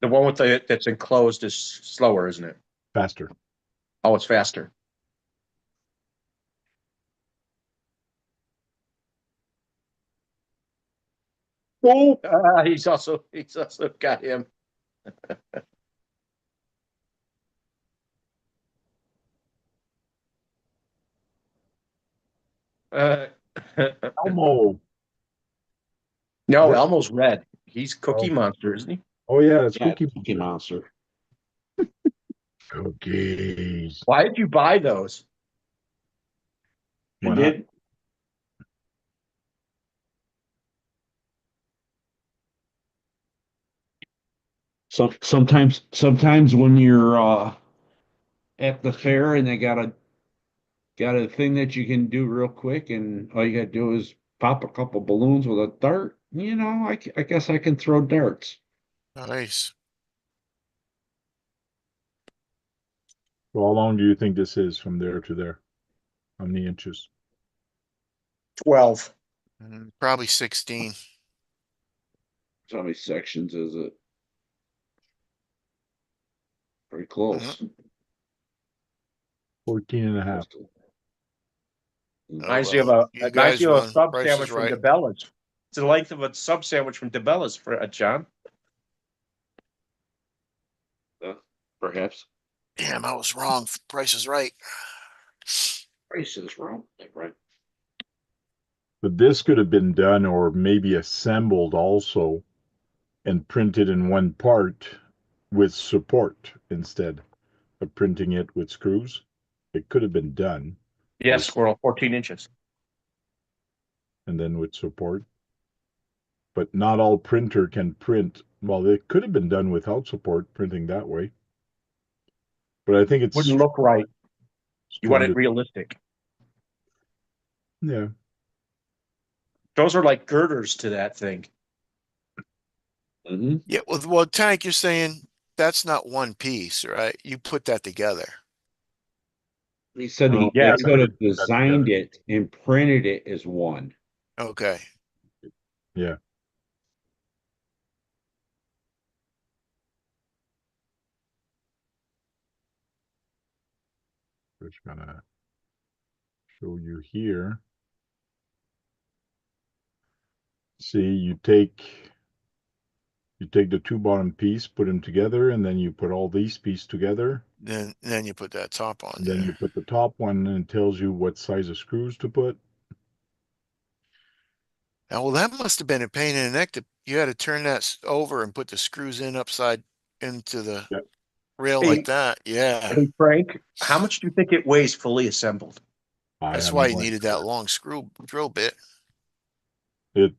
The one with that's enclosed is slower, isn't it? Faster. Oh, it's faster. Oh, he's also got him. Elmo. No, That, Elmo's red. He's Cookie oh, Monster, isn't he? oh yeah, it's Yeah, Cookie Monster. Cookies. Why did you buy those? Why not? Sometimes when you're at the fair and they got a thing that you can do real quick, and all you got to do is pop a couple balloons with a dart. I guess I can throw darts. Nice. So how long do you think this is from there to there? How many inches? 12. Probably 16. So how many sections is it? Pretty Mhm. close. 14 and a half. Oh, Reminds me of well, you guys a won. sub Price sandwich is from right. DeBella's. It's the length of a sub sandwich from DeBella's for John. Perhaps. Damn, I was wrong. Price is right. Price is wrong. Right. But this could have been done or maybe assembled also and printed in one part with support instead of printing it with screws. It could have been done. Yes, squirrel, 14 inches. And then with support. But not all printer can print. Well, it could have been done without support printing that way. But I think it's Wouldn't look right. You want strong it to, realistic. yeah. Those are like girders to that thing. Mm-hmm. Yeah, well, Tank, you're saying that's not one piece, right? You put that together. He said Oh, he yeah, Yes. I could did have put that together. designed it and printed it as one. Okay. Yeah. Just gonna show you here. See, you take the 2 bottom piece, put them together, and then you put all these pieces together. Then you put that top on And then there. you put the top one and it tells you what size of screws to put. Now, well, that must have been a pain in the neck. You had to turn that over and put the screws in upside into the Yeah, rail like Hey, that. Yeah. hey, Frank, how much do you think it weighs fully assembled? I That's have why you no needed idea. that long screw drill bit. It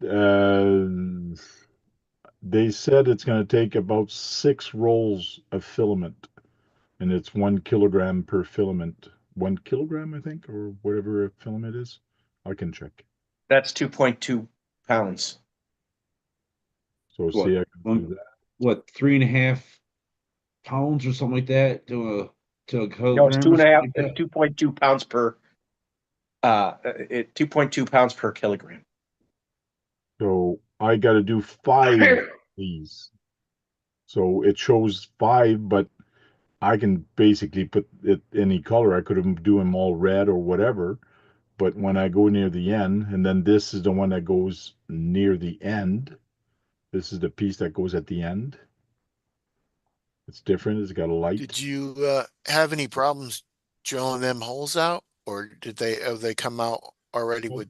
they said it's going to take about 6 rolls of filament, and it's 1 kilogram per filament. 1 kilogram, I think, or whatever a filament is. I can check. That's 2.2 pounds. So What, see, I can do that. 3.5 pounds or something like that to a No, it's kilogram two or and a something half, like it's that? 2.2 pounds per, 2.2 pounds per kilogram. So I got to do 5 of these. So it shows 5, but I can basically put it any color. I could have do them all red or whatever. But when I go near the end, and then this is the one that goes near the end. This is the piece that goes at the end. It's different. It's got a light. Did you have any problems drilling them holes out, or did they have they come out already with?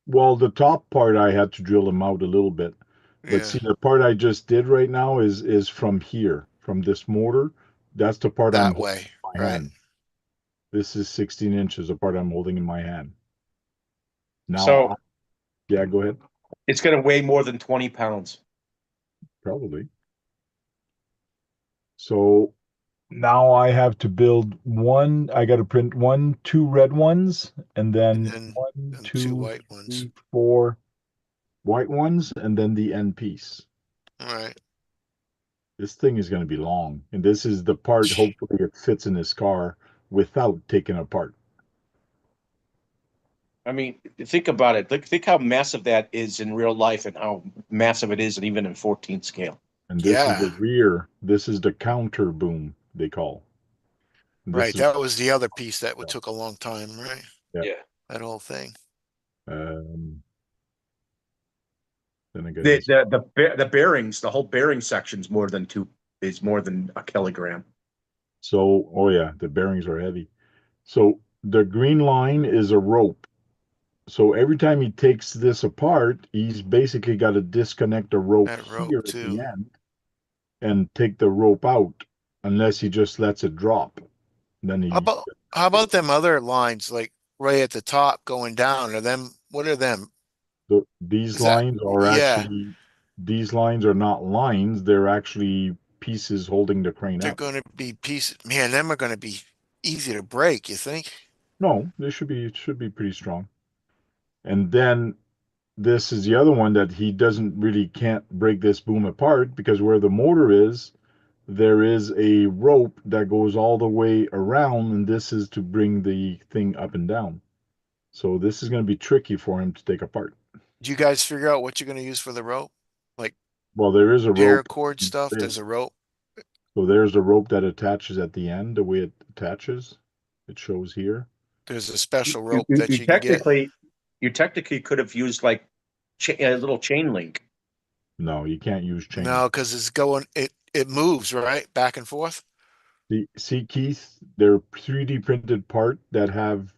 Well, the top part I had to drill them out a little bit. But Yeah, see, the part I just did right now is from here, from this motor. That's the part I'm that holding way, in my right? hand. This is 16 inches, the part I'm holding in my hand. Now, So yeah, go ahead. it's going to weigh more than 20 pounds. Probably. So now I have to build one. I got to print 2 red ones, and And then then one, them two two, white ones. 4 white ones, and then the end piece. All right. This thing is going to be long, and this is the part. Hopefully, it fits in this car without taking apart. I mean, think about it. Think how massive that is in real life and how massive it is, and even in 14 scale. And this is the Yeah, rear. This is the counter boom they call. And this right. is That was the other piece that would took a long time, right? yeah. Yeah. That whole thing. Um, then I got The these. the the bearings, the whole bearing section's more than a kilogram. So, oh yeah, the bearings are heavy. So the green line is a rope. So every time he takes this apart, he's basically got to disconnect a rope That rope here at too. the end and take the rope out, unless he just lets it drop. Then How he about how about them other lines like right at the top going down? Are them what are them? these Is that lines are yeah, actually these lines are not lines, they're actually pieces holding the crane they're up. gonna be pieces. Man, them are gonna be easy to break, you think? No, they should be pretty strong. And then this is the other one that he doesn't really can't break this boom apart, because where the motor is, there is a rope that goes all the way around, and this is to bring the thing up and down. So this is going to be tricky for him to take apart. Do you guys figure out what you're gonna use for the rope? Like Well, there is a rope paracord stuff, there. there's a rope. So there's a rope that attaches at the end, the way it attaches. It shows here. There's a special You, rope you, that you you can get. technically you technically could have used like a little chain link. No, you can't use chain. No, because it's going it moves, right? Back and forth. See, Keith, they're 3D printed part that have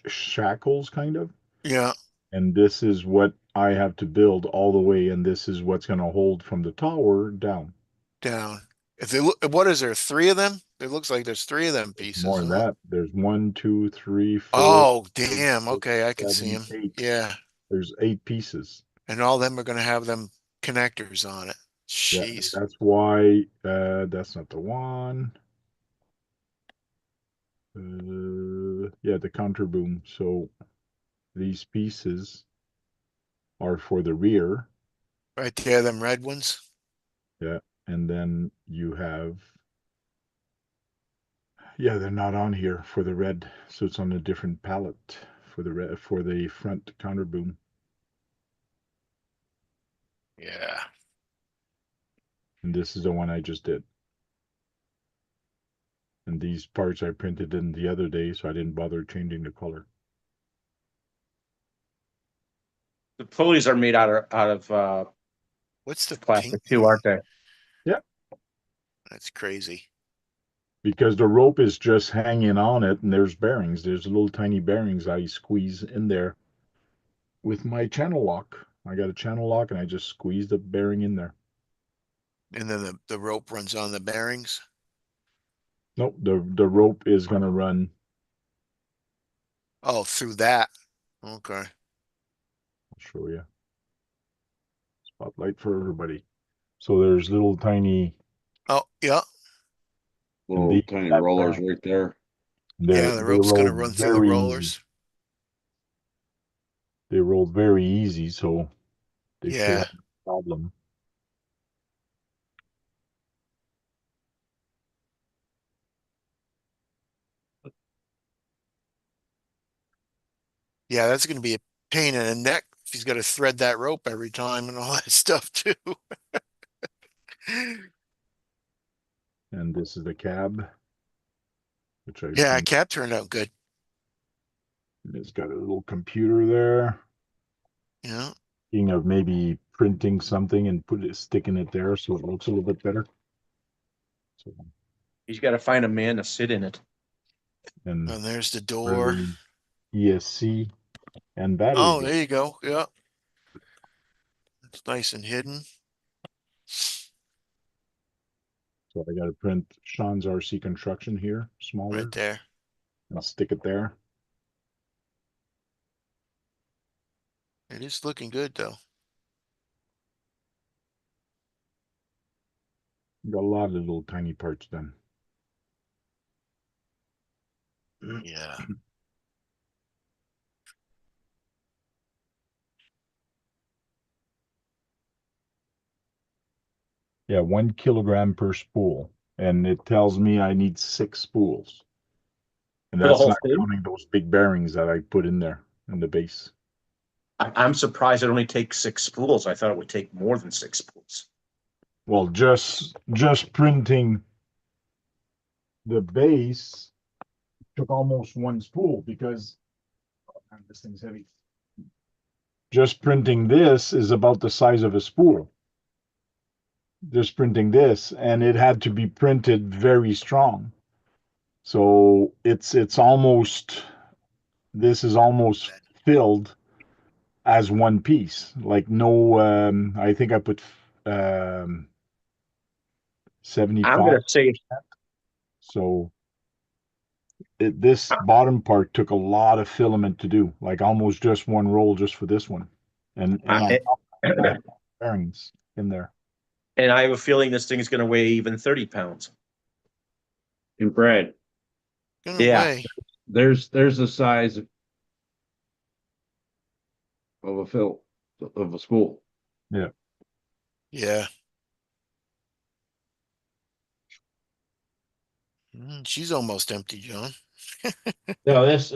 shackles, kind of. Yeah, And this is what I have to build all the way, and this is what's going to hold from the tower down. down. If they look, what is there? Three of them? It looks like there's three of them There's pieces, more than huh? that. There's one, two, three, four, Oh, five, damn. six, Okay, I can see seven, them. eight. Yeah, There's 8 pieces. and all of them are going to have them connectors on it. Yeah, and Jeez. that's why that's not the one. Yeah, the counter boom. So these pieces are for the rear. Right there, them red ones. Yeah, and then you have, yeah, they're not on here for the red, so it's on a different palette for the red, for the front counter boom. Yeah. And this is the one I just did. And these parts I printed in the other day, so I didn't bother changing the color. The pulleys are made out of What's the pink plastic too, one? aren't they? Yeah, That's crazy. because the rope is just hanging on it, and there's bearings. There's little tiny bearings I squeeze in there with my channel lock. I got a channel lock and I just squeeze the bearing in there. And then the rope runs on the bearings. Nope, the rope is gonna run. Oh, through that. Okay. I'll show you. Spotlight for everybody. So there's little tiny, Oh, yeah. and Little these tiny have rollers bearings. right there. Yeah, the They rope's gonna roll run through the very easy. rollers. They roll very easy, so they should Yeah. have no problem. Yeah, that's gonna be a pain in the neck if he's gotta thread that rope every time and all that stuff too. And this is the cab, which I Yeah, print. cab turned out good. It's got a little computer there. Yeah. Thinking of maybe printing something and sticking it there so it looks a little bit better. So, He's got to find a man to sit in it. and And there's the door. really ESC and battery. Oh, there you go. Yeah. It's nice and hidden. So I got to print Sean's RC construction here, Right smaller. there. I'll stick it there. It is looking good though. Got a lot of little tiny parts done. Yeah. Yeah, 1 kilogram per spool. And it tells me I need 6 spools. And For the that's whole not thing? counting those big bearings that I put in there in the base. I'm surprised it only takes 6 spools. I thought it would take more than 6 spools. Well, just printing the base took almost 1 spool because oh, man, this thing's heavy. Just printing this is about the size of a spool. Just printing this, and it had to be printed very strong. So it's almost, this is almost filled as one piece. Like no, I think I put um, I'm 75. going to say, So this bottom part took a lot of filament to do, like almost just one roll just for this one. And on I, top of that, I have bearings in there. and I have a feeling this thing is going to weigh even 30 pounds. And Brad, Gonna Yeah. weigh. there's the size of a fill of a spool. Yeah. Yeah. She's almost empty, John. No, this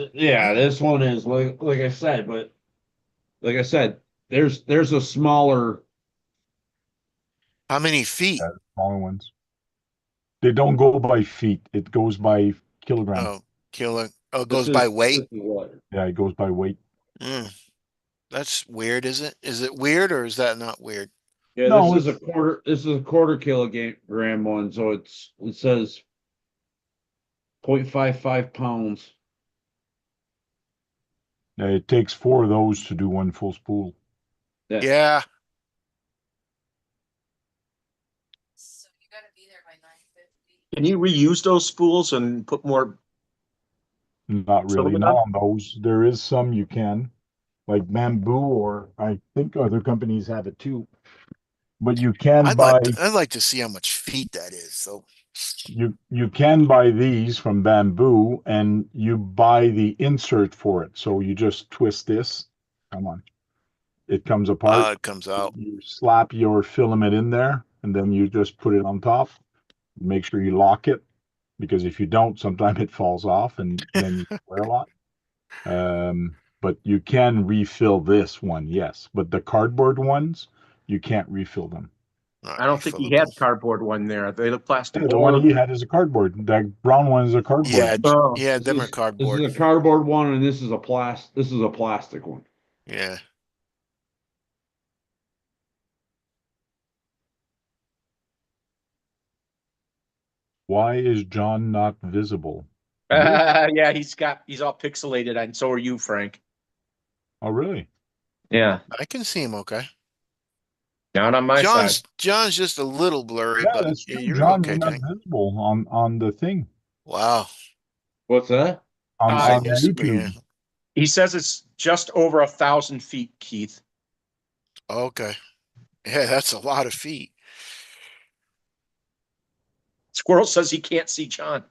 one is like I said, but like I said, there's a smaller. How many feet? Smaller ones. They don't go by feet. It goes by kilogram. Oh, kilo. Oh, it This goes by is weight. what? Yeah, it goes by weight. Mm, that's weird, is it? Is it weird or is that not weird? Yeah, No, this is a quarter. This is a quarter kilogram one, so it says 0.55 pounds. it takes 4 of those to do one full spool. Yeah. So you gotta be there by 9:50. Can you reuse those spools and put more? Not really. Filament Not on? on those. There is some you can, like bamboo, or I think other companies have it too. But you can buy I'd like to see how much feet that is. So you can buy these from bamboo, and you buy the insert for it. So you just twist this. Come on, it comes apart. it comes out. You slap your filament in there, and then you just put it on top. Make sure you lock it, because if you don't, sometimes it falls off, and then you wear a lot. But you can refill this one, yes. But the cardboard ones, you can't refill them. Not I don't think he had refillable. cardboard one there. They look plastic. Yeah, the one he had is a cardboard. That brown one is a cardboard. Yeah, Oh, yeah, This different is cardboard. a cardboard one, and this is a plastic one. Yeah. Why is John not visible? yeah, he's all pixelated, and so are you, Frank. Oh, really? Yeah. I can see him okay. Down on my side. John's just a little blurry, Yeah, but that's yeah, true, you're John. You're okay, not Tank. visible on the thing Wow. What's that? Looks Uh, like on your YouTube. screen. he says it's just over 1,000 feet, Keith. Okay. Yeah, that's a lot of feet. Squirrel says he can't see John.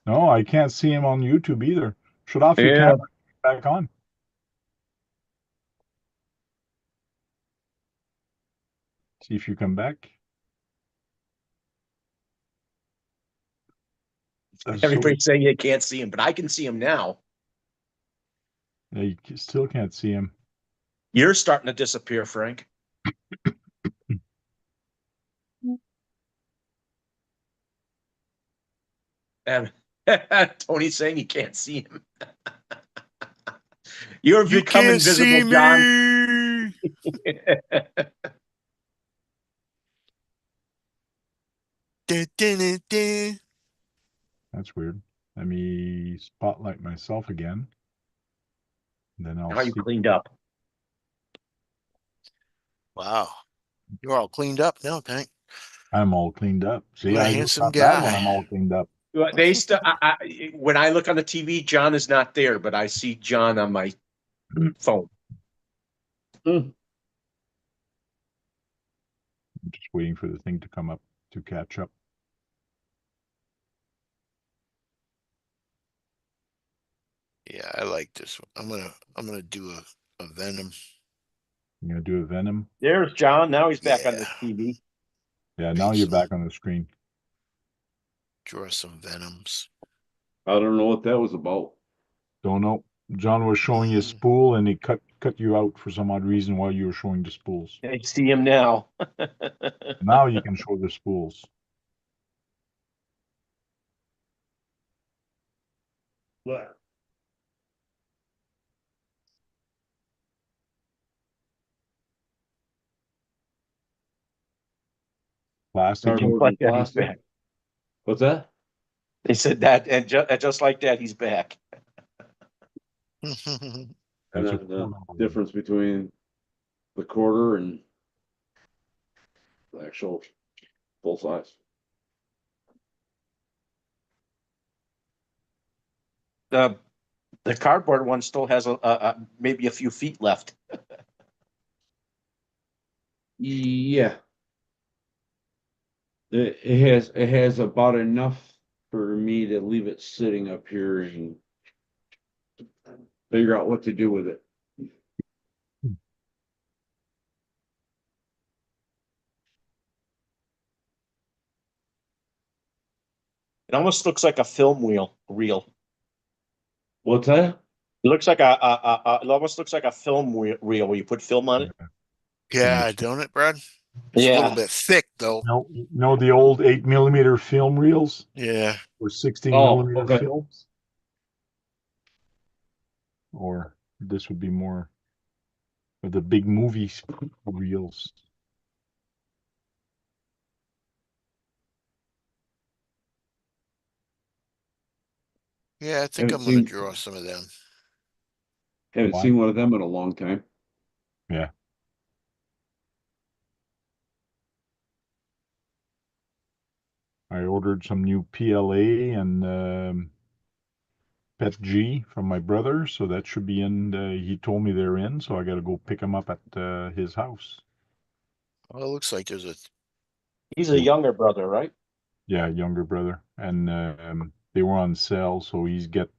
No, I can't see him on YouTube either. Shut off your Yeah. camera. Back on. See if you come back. So Everybody's saying you can't see him, but I can see him now. yeah, you still can't see him. You're starting to disappear, Frank. And Tony's saying you can't see him. You're You becoming can't visible, see John. me. Dun, dun, dun, dun. That's weird. Let me spotlight myself again. Then I'll How you see. cleaned up. Wow. You're all cleaned up now, Tank. I'm all cleaned up. See, What a I look handsome not bad when guy. I'm all cleaned up. They still. When I look on the TV, John is not there, but I see John on my phone. Hmm. I'm just waiting for the thing to come up to catch up. Yeah, I like this one. I'm gonna do a Venom. I'm gonna do a Venom. There's John. Now he's back on Yeah. the TV. Yeah, now Paint you're some, back on the screen. draw some Venoms. I don't know what that was about. Don't know. John was showing you a Mm. spool and he cut you out for some odd reason while you were showing the spools. I see him now. Now you can show the spools. What? Plastic Just Cardboard ink. like and that, he's plastic. back. What's that? They said that, and just like that, he's back. And That's a then the quarter. difference between the quarter and the actual full size. The cardboard one still has maybe a few feet left. Yeah. It has about enough for me to leave it sitting up here and figure out what to do with it. It almost looks like a film reel. What's that? It looks like it almost looks like a film reel where you put film on it. Yeah, don't it, Brad? It's a little Yeah. bit thick though. No, the old 8mm film reels Yeah. or 16 Oh, millimeter okay. films, or this would be more of the big movie reels. Yeah, I think Haven't I'm gonna seen draw some of them. haven't Why? seen one of them in a long time. Yeah. I ordered some new PLA and PET G from my brother, so that should be in. He told me they're in, so I got to go pick them up at his house. Well, it looks like there's a He's a younger brother, right? Yeah, younger brother, and they were on sale, so he's got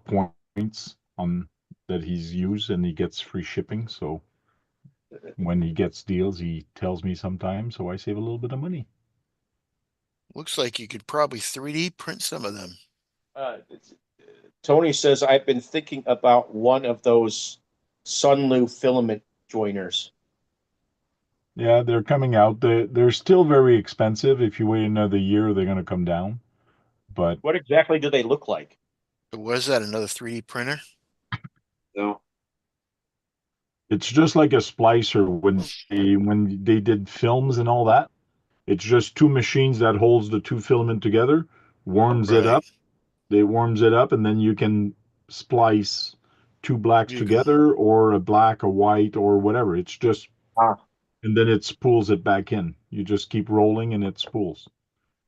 points on that he's used, and he gets free shipping. So when he gets deals, he tells me sometimes, so I save a little bit of money. looks like you could probably 3D print some of them. Tony says I've been thinking about one of those Sunlu filament joiners. Yeah, they're coming out. They're still very expensive. If you wait another year, they're going to come down. But What exactly do they look like? Was that another 3D printer? No. it's just like a splicer when they did films and all that. It's just two machines that holds the two filament together, warms it Right. up. They warms it up, and then you can splice two blacks You can together, or a black, a white, or whatever. It's just Ah. and then it spools it back in. You just keep rolling and it spools.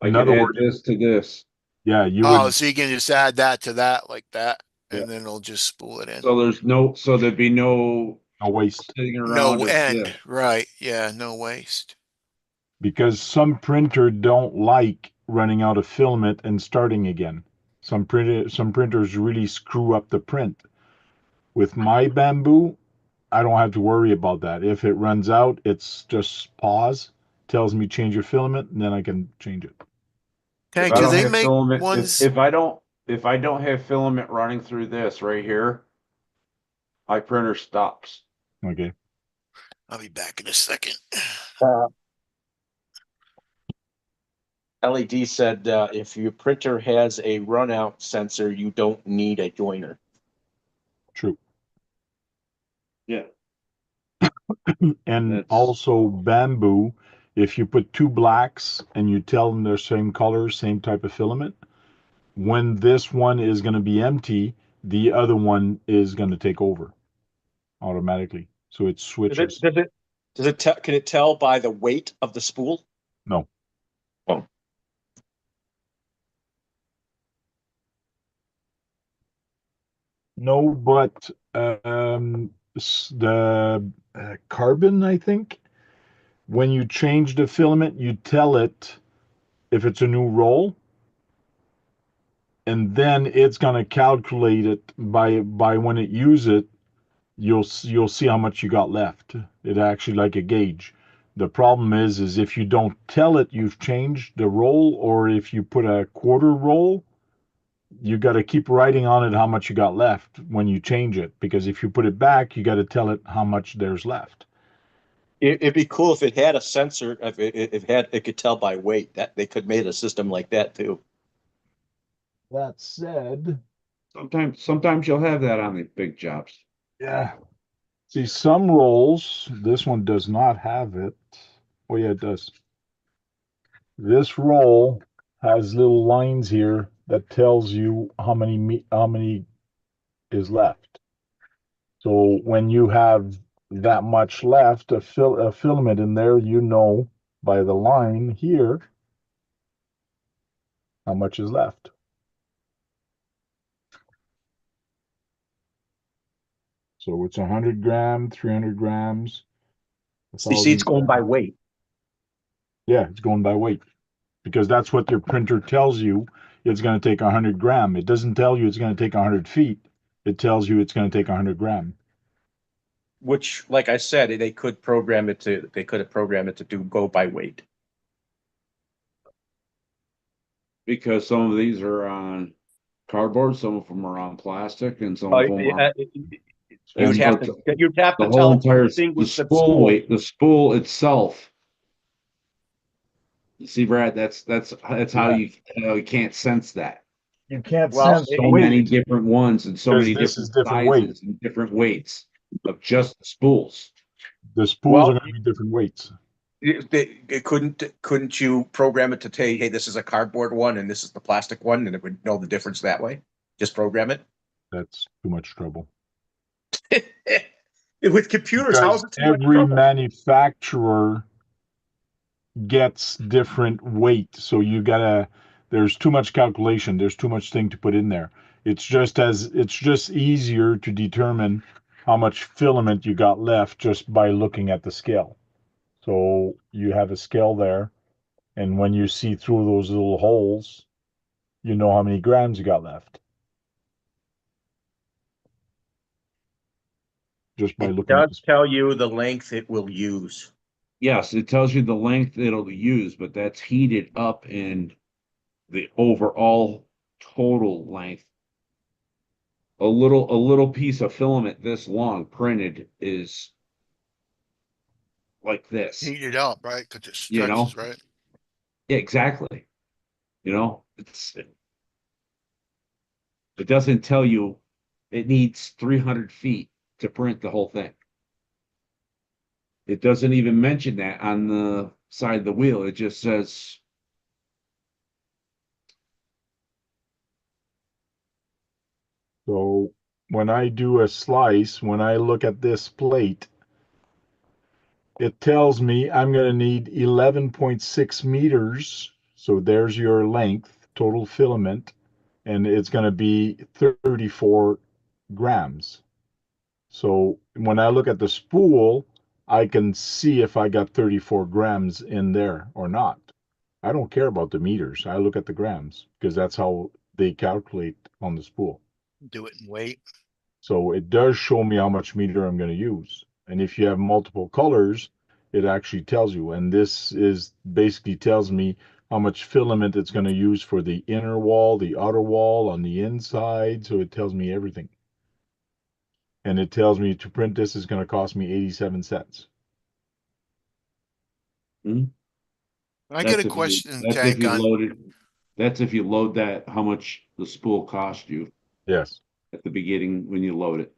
I In could other add words, this to this. yeah, you Oh, would, so you can just add that to that like that, Yeah. and then it'll just spool it in. So there'd be no no waste. sitting No around or yeah. end, right? Yeah, no waste. Because some printer don't like running out of filament and starting again. Some printers really screw up the print. With my bamboo, I don't have to worry about that. If it runs out, it's just pause, tells me change your filament, and then I can change it. Okay, If I do don't they have make filament, ones? if I don't have filament running through this right here, my printer stops. Okay. I'll be back in a second. Uh, LED said if your printer has a runout sensor, you don't need a joiner. True. Yeah. And That's also bamboo, if you put two blacks and you tell them they're same color, same type of filament, when this one is going to be empty, the other one is going to take over automatically. So it Does it switches. does it does it can it tell by the weight of the spool? No. Oh. No, but the carbon, I think, when you change the filament, you tell it if it's a new roll, and then it's going to calculate it by when it use it. You'll see how much you got left. It actually like a gauge. The problem is if you don't tell it you've changed the roll, or if you put a quarter roll, you got to keep writing on it how much you got left when you change it, because if you put it back, you got to tell it how much there's left. It'd be cool if it had a sensor. If it could tell by weight. That they could make a system like that too. That said, sometimes you'll have that on the big jobs. yeah. See, some rolls, this one does not have it. Oh, yeah, it does. This roll has little lines here that tells you how many is left. So when you have that much left, a filament in there, you know by the line here how much is left. So it's 100 gram, 300 grams, a You see, it's thousand going by grams. weight. Yeah, it's going by weight because that's what your printer tells you. It's going to take 100 gram. It doesn't tell you it's going to take 100 feet. It tells you it's going to take 100 gram. Which, like I said, they could program it to. They could have programmed it to do go by weight. Because some of these are on cardboard, some of them are on plastic, and some Oh, of them are you'd and have but to you'd have the to whole tell it to entire the distinguish the spool spool. weight, the spool itself. You see, Brad, that's how Yeah, you can't sense that. you can't Well, sense the So many weight different ones and so because many this is different different weight. sizes and different weights of just the spools. The spools are well, going to be different weights. couldn't you program it to say, hey, this is a cardboard one and this is the plastic one, and it would know the difference that way? Just program it. That's too much trouble. With computers, how is Because it too much every trouble? manufacturer gets different weight. So you gotta, there's too much calculation. There's too much thing to put in there. It's just easier to determine how much filament you got left just by looking at the scale. So you have a scale there, and when you see through those little holes, you know how many grams you got left just by It looking at does the scale. tell you the length it will use. Yes, it tells you the length it'll use, but that's heated up in the overall total length. A little piece of filament this long printed is like this, Heat it up, right? Because it you know? stretches, right? Yeah, exactly. It doesn't tell you it needs 300 feet to print the whole thing. It doesn't even mention that on the side of the wheel. It just says, So when I do a slice, when I look at this plate, it tells me I'm going to need 11.6 meters. So there's your length, total filament, and it's going to be 34 grams. So when I look at the spool, I can see if I got 34 grams in there or not. I don't care about the meters. I look at the grams because that's how they calculate on the spool. Do it and wait. So it does show me how much meter I'm going to use. And if you have multiple colors, it actually tells you. And this is basically tells me how much filament it's going to use for the inner wall, the outer wall, on the inside. So it tells me everything. And it tells me to print this is going to cost me 87 cents. I get a That's if you question, that's if Tank, you on load it. That's if you load that, how much the spool cost you Yes. at the beginning when you load it.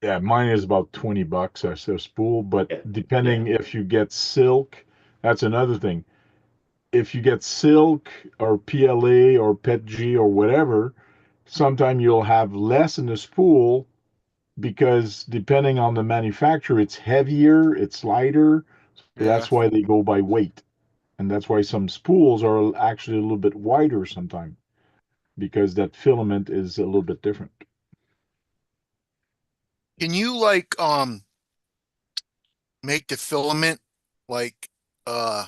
Yeah, mine is about 20 bucks a spool, but Yeah. depending if you get silk, that's another thing. If you get silk or PLA or PETG or whatever, sometime you'll have less in the spool because depending on the manufacturer, it's heavier, it's lighter. So yeah. that's why they go by weight. And that's why some spools are actually a little bit wider sometimes because that filament is a little bit different. Can you make the filament like uh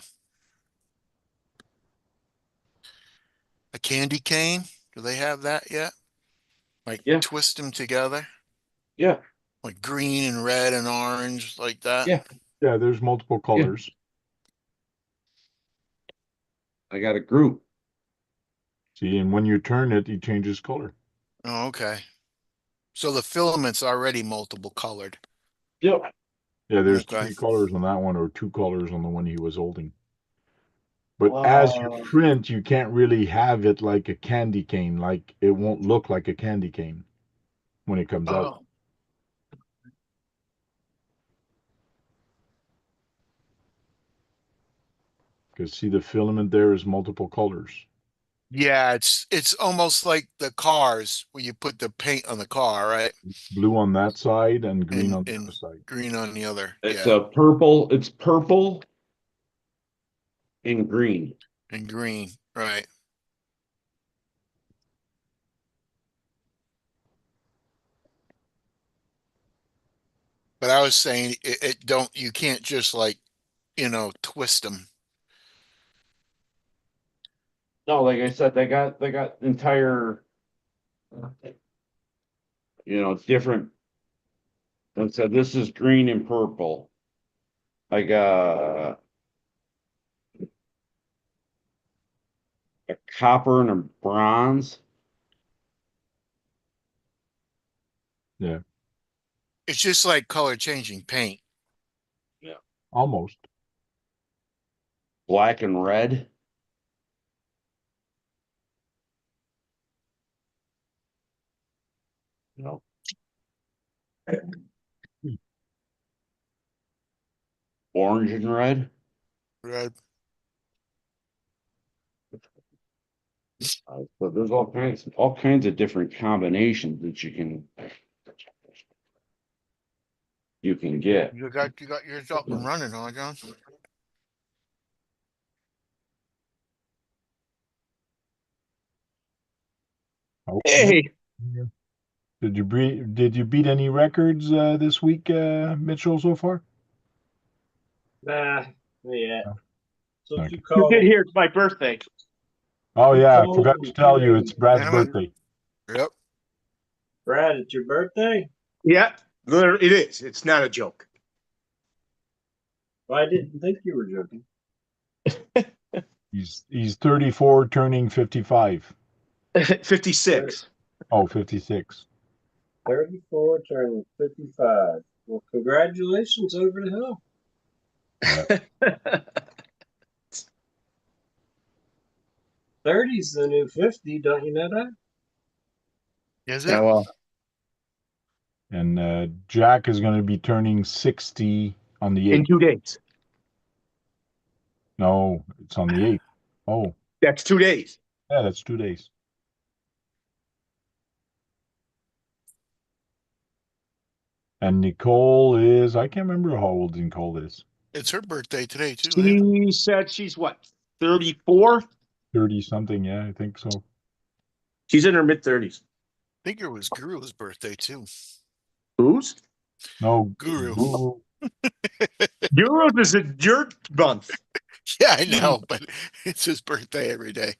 a candy cane? Do they have that yet? Like Yeah. twist them together, Yeah. like green and red and orange, like that. Yeah. Yeah, there's multiple Yeah. colors. I got a group. See, and when you turn it, it changes color. Oh, okay. So the filament's already multiple colored. Yep. Yeah, there's Okay. three colors on that one or two colors on the one he was holding. But as you Wow. print, you can't really have it like a candy cane. Like it won't look like a candy cane when it comes out. Oh, Because see, the filament there is multiple colors. Yeah, it's almost like the cars where you put the paint on the car, right? Blue on that side and green on the And other side. green on the other. It's Yeah, a purple. It's purple and green. and green, right. But I was saying it don't you can't just twist them. No, like I said, they got entire, different. And said this is green and purple. I got a copper and a bronze. Yeah, It's just like color changing paint. Yeah. almost. Black and red. No. Orange and red. Right. So there's all kinds of different combinations that you can get. You got yours up and running, huh, John? Okay. hey, Did you beat any records this week, Mitchell, so far? Nah, yeah. No. So if Okay. you you call did me, hear it's my birthday. Oh you yeah, I call forgot me to tell you it's today, Brad's Damn it. birthday. Yep. Brad, it's your birthday? Yeah, literally, it is. It's not a joke. Well, I didn't think you were joking. He's 34 turning 55. 56. Oh, 56. 34 turning 55. Well, congratulations over the hill. Yeah. 30's the new 50, don't you know that? Is Yeah, it? well, And Jack is going to be turning 60 on the in 8th. 2 days. No, it's on the 8th. Oh, That's 2 days. yeah, that's 2 days. And Nicole is, I can't remember how old Nicole is. It's her birthday today too. She said she's what, 34? 30 something. Yeah, I think so. She's in her mid-30s. I think it was Guru's birthday too. Whose? No, Guru. Guru. Euros is a jerk month. Yeah, I know, but it's his birthday every day.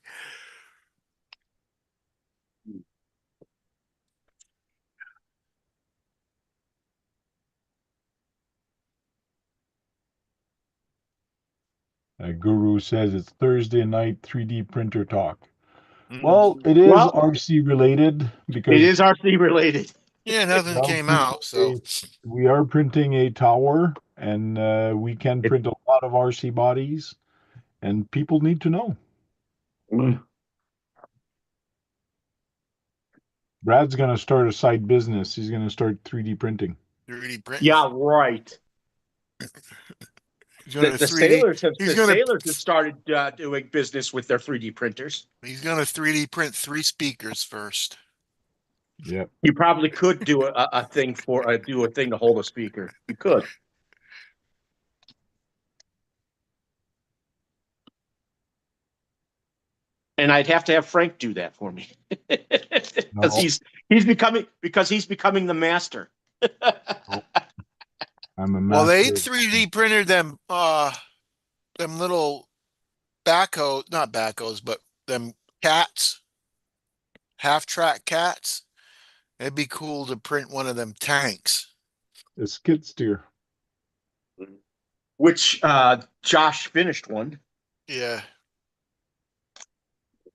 Guru says it's Thursday night 3D printer talk. Mm. Well, it is Well, RC related it because is RC related. Yeah, nothing well, came out, so we are printing a tower and we can print a lot of RC bodies and people need to know. Brad's going to start a side business. He's going to start 3D printing. 3D print. Yeah, right. He's gonna The 3D. sailors have He's gonna started doing business with their 3D printers. he's gonna 3D print 3 speakers first. Yep. You probably could do a thing to hold a speaker. You could. And I'd have to have Frank do that for me. Because No. he's becoming the master. I'm a Well, they master. 3D printed them little backhoe, not backhoes, but them cats, half-track cats. It'd be cool to print one of them tanks. A skid steer. Which Josh finished one. Yeah.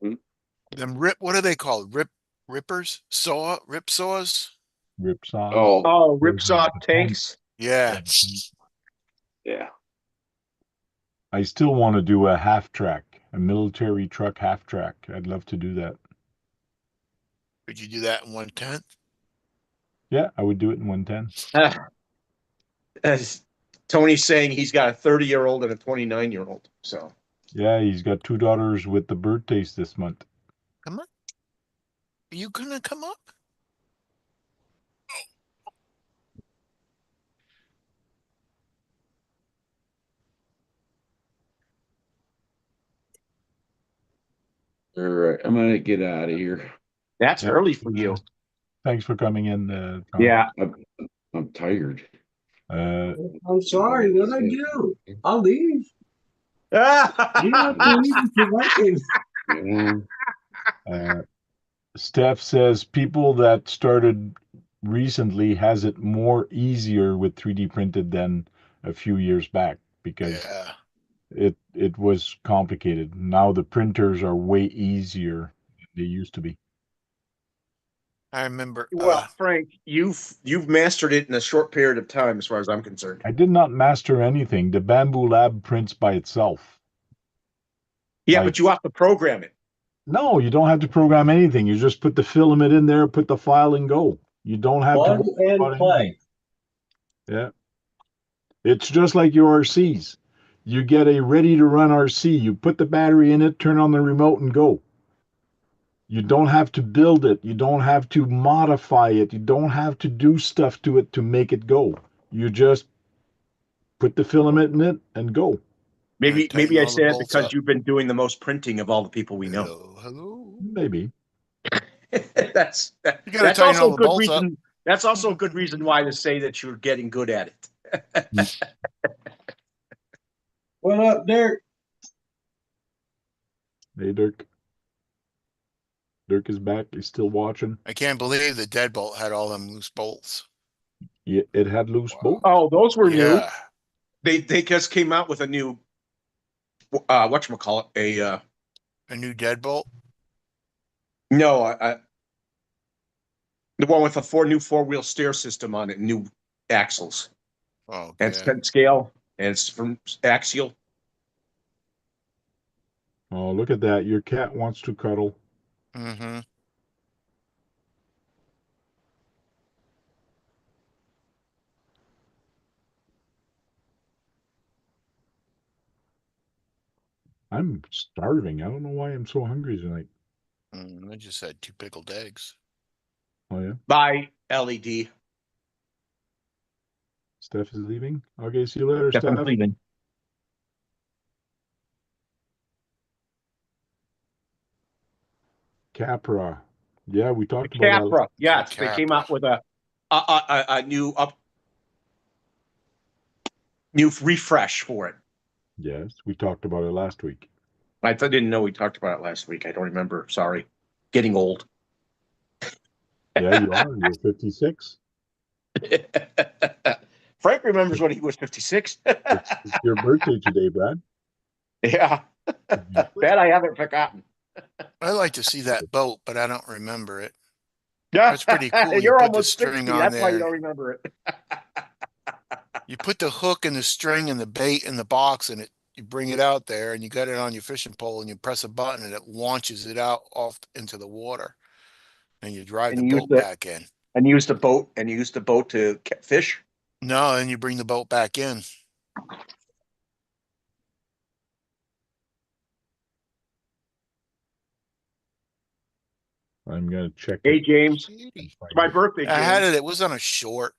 Mhm. Them what are they called? Rippers? Rip saws? Rip saws. Oh, ripsaw tanks. Yeah. Yeah. I still want to do a half track, a military truck half track. I'd love to do that. Could you do that in 1/10? Yeah, I would do it in 110. As Tony's saying, he's got a 30-year-old and a 29-year-old. So Yeah, he's got 2 daughters with the birthdays this month. Come on. Are you gonna come up? All right, I'm gonna get out of here. that's Yep. early for you. Thanks for coming in, Tom. Yeah. I'm tired. I'm sorry. What'd I do? I'll leave. You don't have to Yeah. leave if you're working. Steph says people that started recently has it more easier with 3D printed than a few years back because Yeah. it was complicated. Now the printers are way easier than they used to be. I remember Well, Frank, you've mastered it in a short period of time, as far as I'm concerned. I did not master anything. The Bamboo Lab prints by itself. Yeah, Like- but you have to program it. No, you don't have to program anything. You just put the filament in there, put the file and go. You don't have Plug to worry and about play. anything. Yeah. It's just like your RCs. You get a ready to run RC, you put the battery in it, turn on the remote and go. You don't have to build it. You don't have to modify it. You don't have to do stuff to it to make it go. You just put the filament in it and go. Maybe tighten I all the say it bolts because up. you've been doing the most printing of all the people we know. Hello. Maybe. that's You gotta that's tighten also all a the good bolts up. reason. That's also a good reason why to say that you're getting good at it. What up, Dirk? Hey, Dirk. Dirk is back. He's still watching. I can't believe the deadbolt had all them loose bolts. Yeah, it had loose Wow. bolts. Oh, those were new. Yeah. They just came out with a new whatchamacallit, A new deadbolt. no, the one with a new four-wheel steer system on it, new axles, Oh, and yeah. spent scale, and it's from axial. Oh, look at that. Your cat wants to cuddle. Mm-hmm. I'm starving. I don't know why I'm so hungry tonight. I just had 2 pickled eggs. Oh, yeah. By LED. Steph is leaving. Okay, see you later, Steph, I'm Steph. leaving. Capra. Yeah, we The talked about that. Capra. Yes, they came Capra. out with a new refresh for it. Yes, we talked about it last week. Didn't know we talked about it last week. I don't remember. Sorry. Getting old. Yeah, you are. You're 56. Frank remembers when he was 56. It's your birthday today, Brad. Yeah. That I haven't forgotten. I like to see that boat, but I don't remember it. Yeah. That's pretty cool. You You're put the almost string 60. on That's why you there. don't remember it. You put the hook and the string and the bait in the box and you bring it out there and you got it on your fishing pole and you press a button and it launches it out off into the water and you drive And the you use boat back in. you use the boat to fish. No, and you bring the boat back in. I'm gonna check Hey, it. James. Kitty. It's my birthday, I had James. it. It was on a short.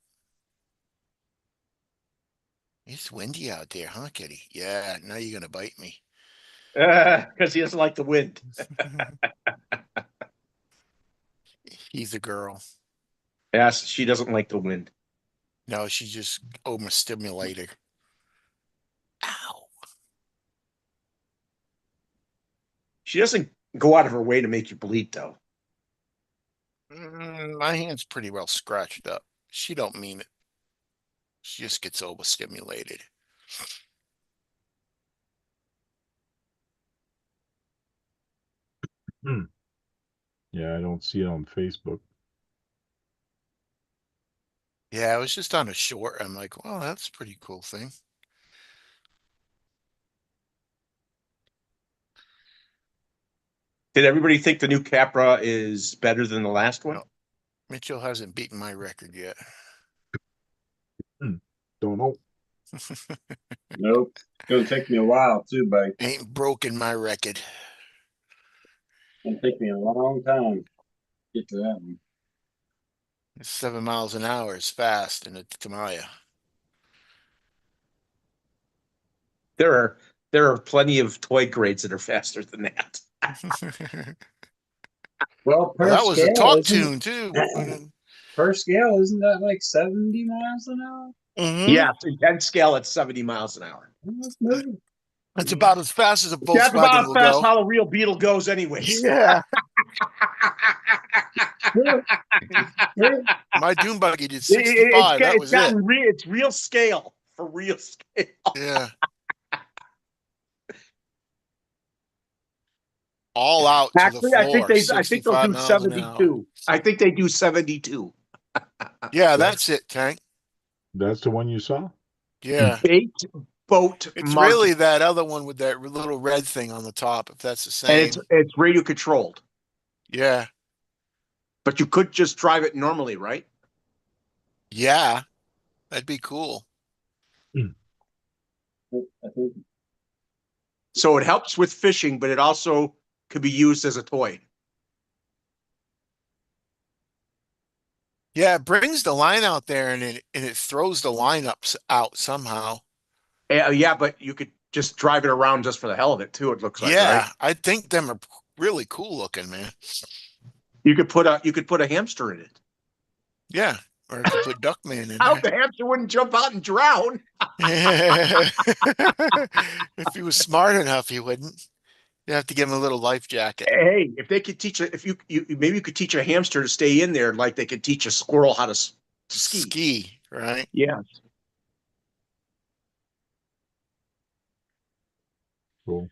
It's windy out there, huh, Kitty? Yeah, now you're gonna bite me. Because he doesn't like the wind. He's a girl. Yes, she doesn't like the wind. No, she's just overstimulated. Ow. She doesn't go out of her way to make you bleed, though. My hand's pretty well scratched up. She don't mean it. She just gets overstimulated. Hmm. Yeah, I don't see it on Facebook. Yeah, I was just on a short. I'm like, well, that's a pretty cool thing. Did everybody think the new Capra is better than the last one? No, Mitchell hasn't beaten my record yet. Don't know. Nope. It's gonna take me a while too, buddy. Ain't broken my record. It's gonna take me a long time to get to that one. 7 miles an hour is fast in a Tamiya. There are there are plenty of toy grades that are faster than that. Well, Well, per that was a scale, talk isn't tune too. per scale, isn't that like 70 miles an hour? Mm-hmm. Yes, in 10 scale at 70 miles an hour. Well, let's move. That's about as fast as a That's about Volkswagen as will fast go. how a real Beetle goes, anyways. Yeah. True, true. My dune buggy did 65. That was it. It's real scale for real scale. Yeah. All out to the Actually, floor, I think they'll 65 do miles an hour. 72. I think they do 72. Yeah, that's it, Tank. That's the one you saw? Yeah. Bait boat It's mug, really that other one with that little red thing on the top, if that's the and same. it's radio controlled. Yeah. But you could just drive it normally, right? Yeah. That'd be cool. I think So it helps with fishing, but it also could be used as a toy. Yeah, it brings the line out there and it throws the line out somehow. Yeah, but you could just drive it around just for the hell of it too. It looks like, right? Yeah, I think them are really cool looking, man. You could put a hamster in it. Yeah. Or I could put Duckman in I hope there. the hamster wouldn't jump out and drown. If he was smart enough, he wouldn't. You have to give him a little life jacket. Hey, if they could teach if you maybe you could teach a hamster to stay in there like they could teach a squirrel how to ski. Ski, right? Yes. Cool.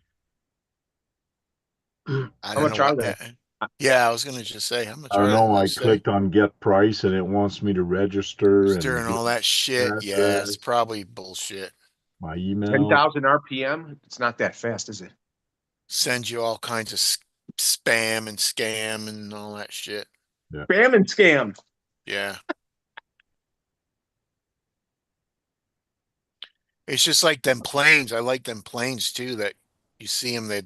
I How don't know much are what they? that. Yeah, I was gonna just say how much I don't are know. they? I Say clicked on get price and it wants me to register during and all give that shit. Yeah, it's address, probably bullshit. my email. 10,000 RPM. It's not that fast, is it? Send you all kinds of spam and scam and all that shit. Spam and scam. Yeah. It's just like them planes. I like them planes too that you see them, they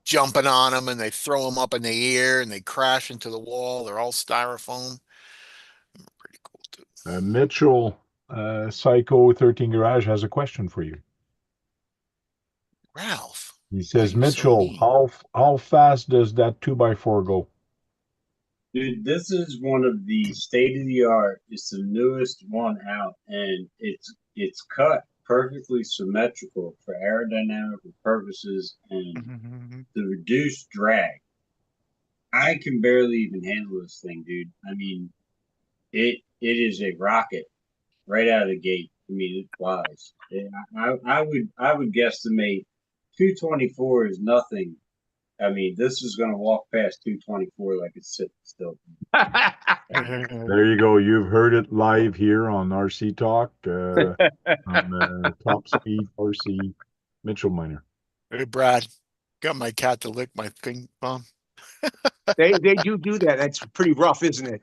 jumping on them and they throw them up in the air and they crash into the wall. They're all styrofoam. Pretty cool too. Mitchell, Psycho 13 Garage has a question for you. Ralph, He why are says, you so Mitchell, mean? how fast does that 2x4 go? Dude, this is one of the state of the art. It's the newest one out, and it's cut perfectly symmetrical for aerodynamical purposes and the reduced drag. I can barely even handle this thing, dude. I mean, it is a rocket right out of the gate. I mean, it flies. I would guesstimate 224 is nothing. I mean, this is going to walk past 224 like it's sitting still. There you go. You've heard it live here on RC Talk on Top Speed RC Mitchell Miner. Hey, Brad, got my cat to lick my ping pong. They do that. That's pretty rough, isn't it?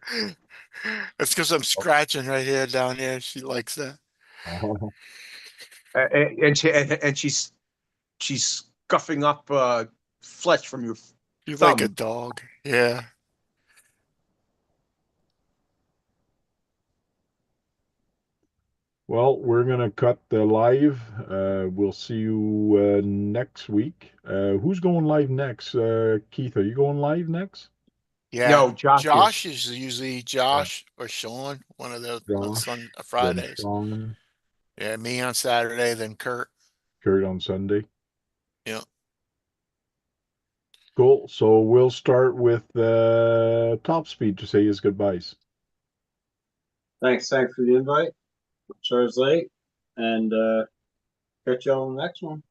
That's because I'm scratching right here, down here. She likes that. Oh, And she's scuffing up flesh from your You like a thumb. dog. Yeah. well, we're gonna cut the live. We'll see you next week. Who's going live next? Keith, are you going live next? Yeah. No, Josh is. Josh is usually Josh or Sean, one of those on Josh, then Fridays. Sean, Yeah, me on Saturday, then Kurt. Kurt on Sunday. Yeah. Cool. So we'll start with Top Speed to say his goodbyes. Thanks for the invite. Sorry it's late, and catch y'all on the next one.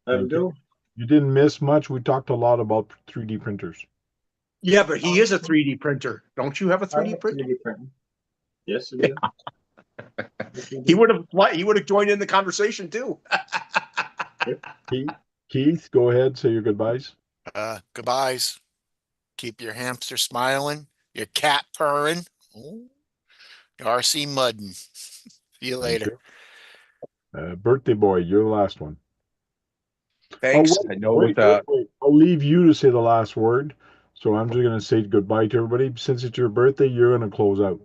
Have a Thank good you. one. You didn't miss much. We talked a lot about 3D printers. Yeah, but he is a 3D printer. Don't you have a I 3D like printer? 3D printing. Yes, it is. Yes, it He is. would have joined in the conversation too. Keith, go ahead, say your goodbyes. Goodbyes. Keep your hamster smiling, your cat purring, ooh, your RC mudding. See you Thank later. you. Birthday boy, you're the last one. Thanks. Oh, I know wait, that. wait. I'll leave you to say the last word. So I'm just going to say goodbye to everybody. Since it's your birthday, you're going to close out.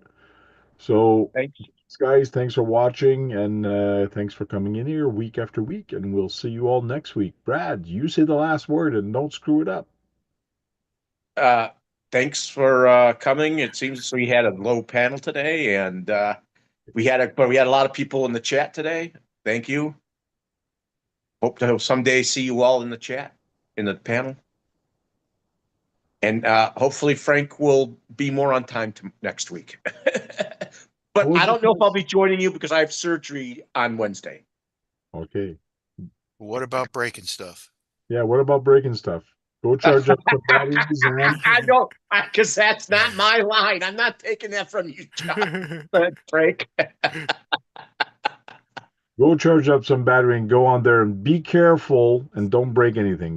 So, Thanks. guys, thanks for watching and thanks for coming in here week after week. And we'll see you all next week. Brad, you say the last word and don't screw it up. Thanks for coming. It seems we had a low panel today, and we had a lot of people in the chat today. Thank you. Hope to someday see you all in the chat, in the panel. And hopefully Frank will be more on time next week. But I don't know if I'll be joining you because I have surgery on Wednesday. Okay. What about breaking stuff? Yeah, what about breaking stuff? Go charge up some batteries and I know, because that's not my line. I'm not taking that from you, John. Frank. go charge up some battery and go on there and be careful and don't break anything.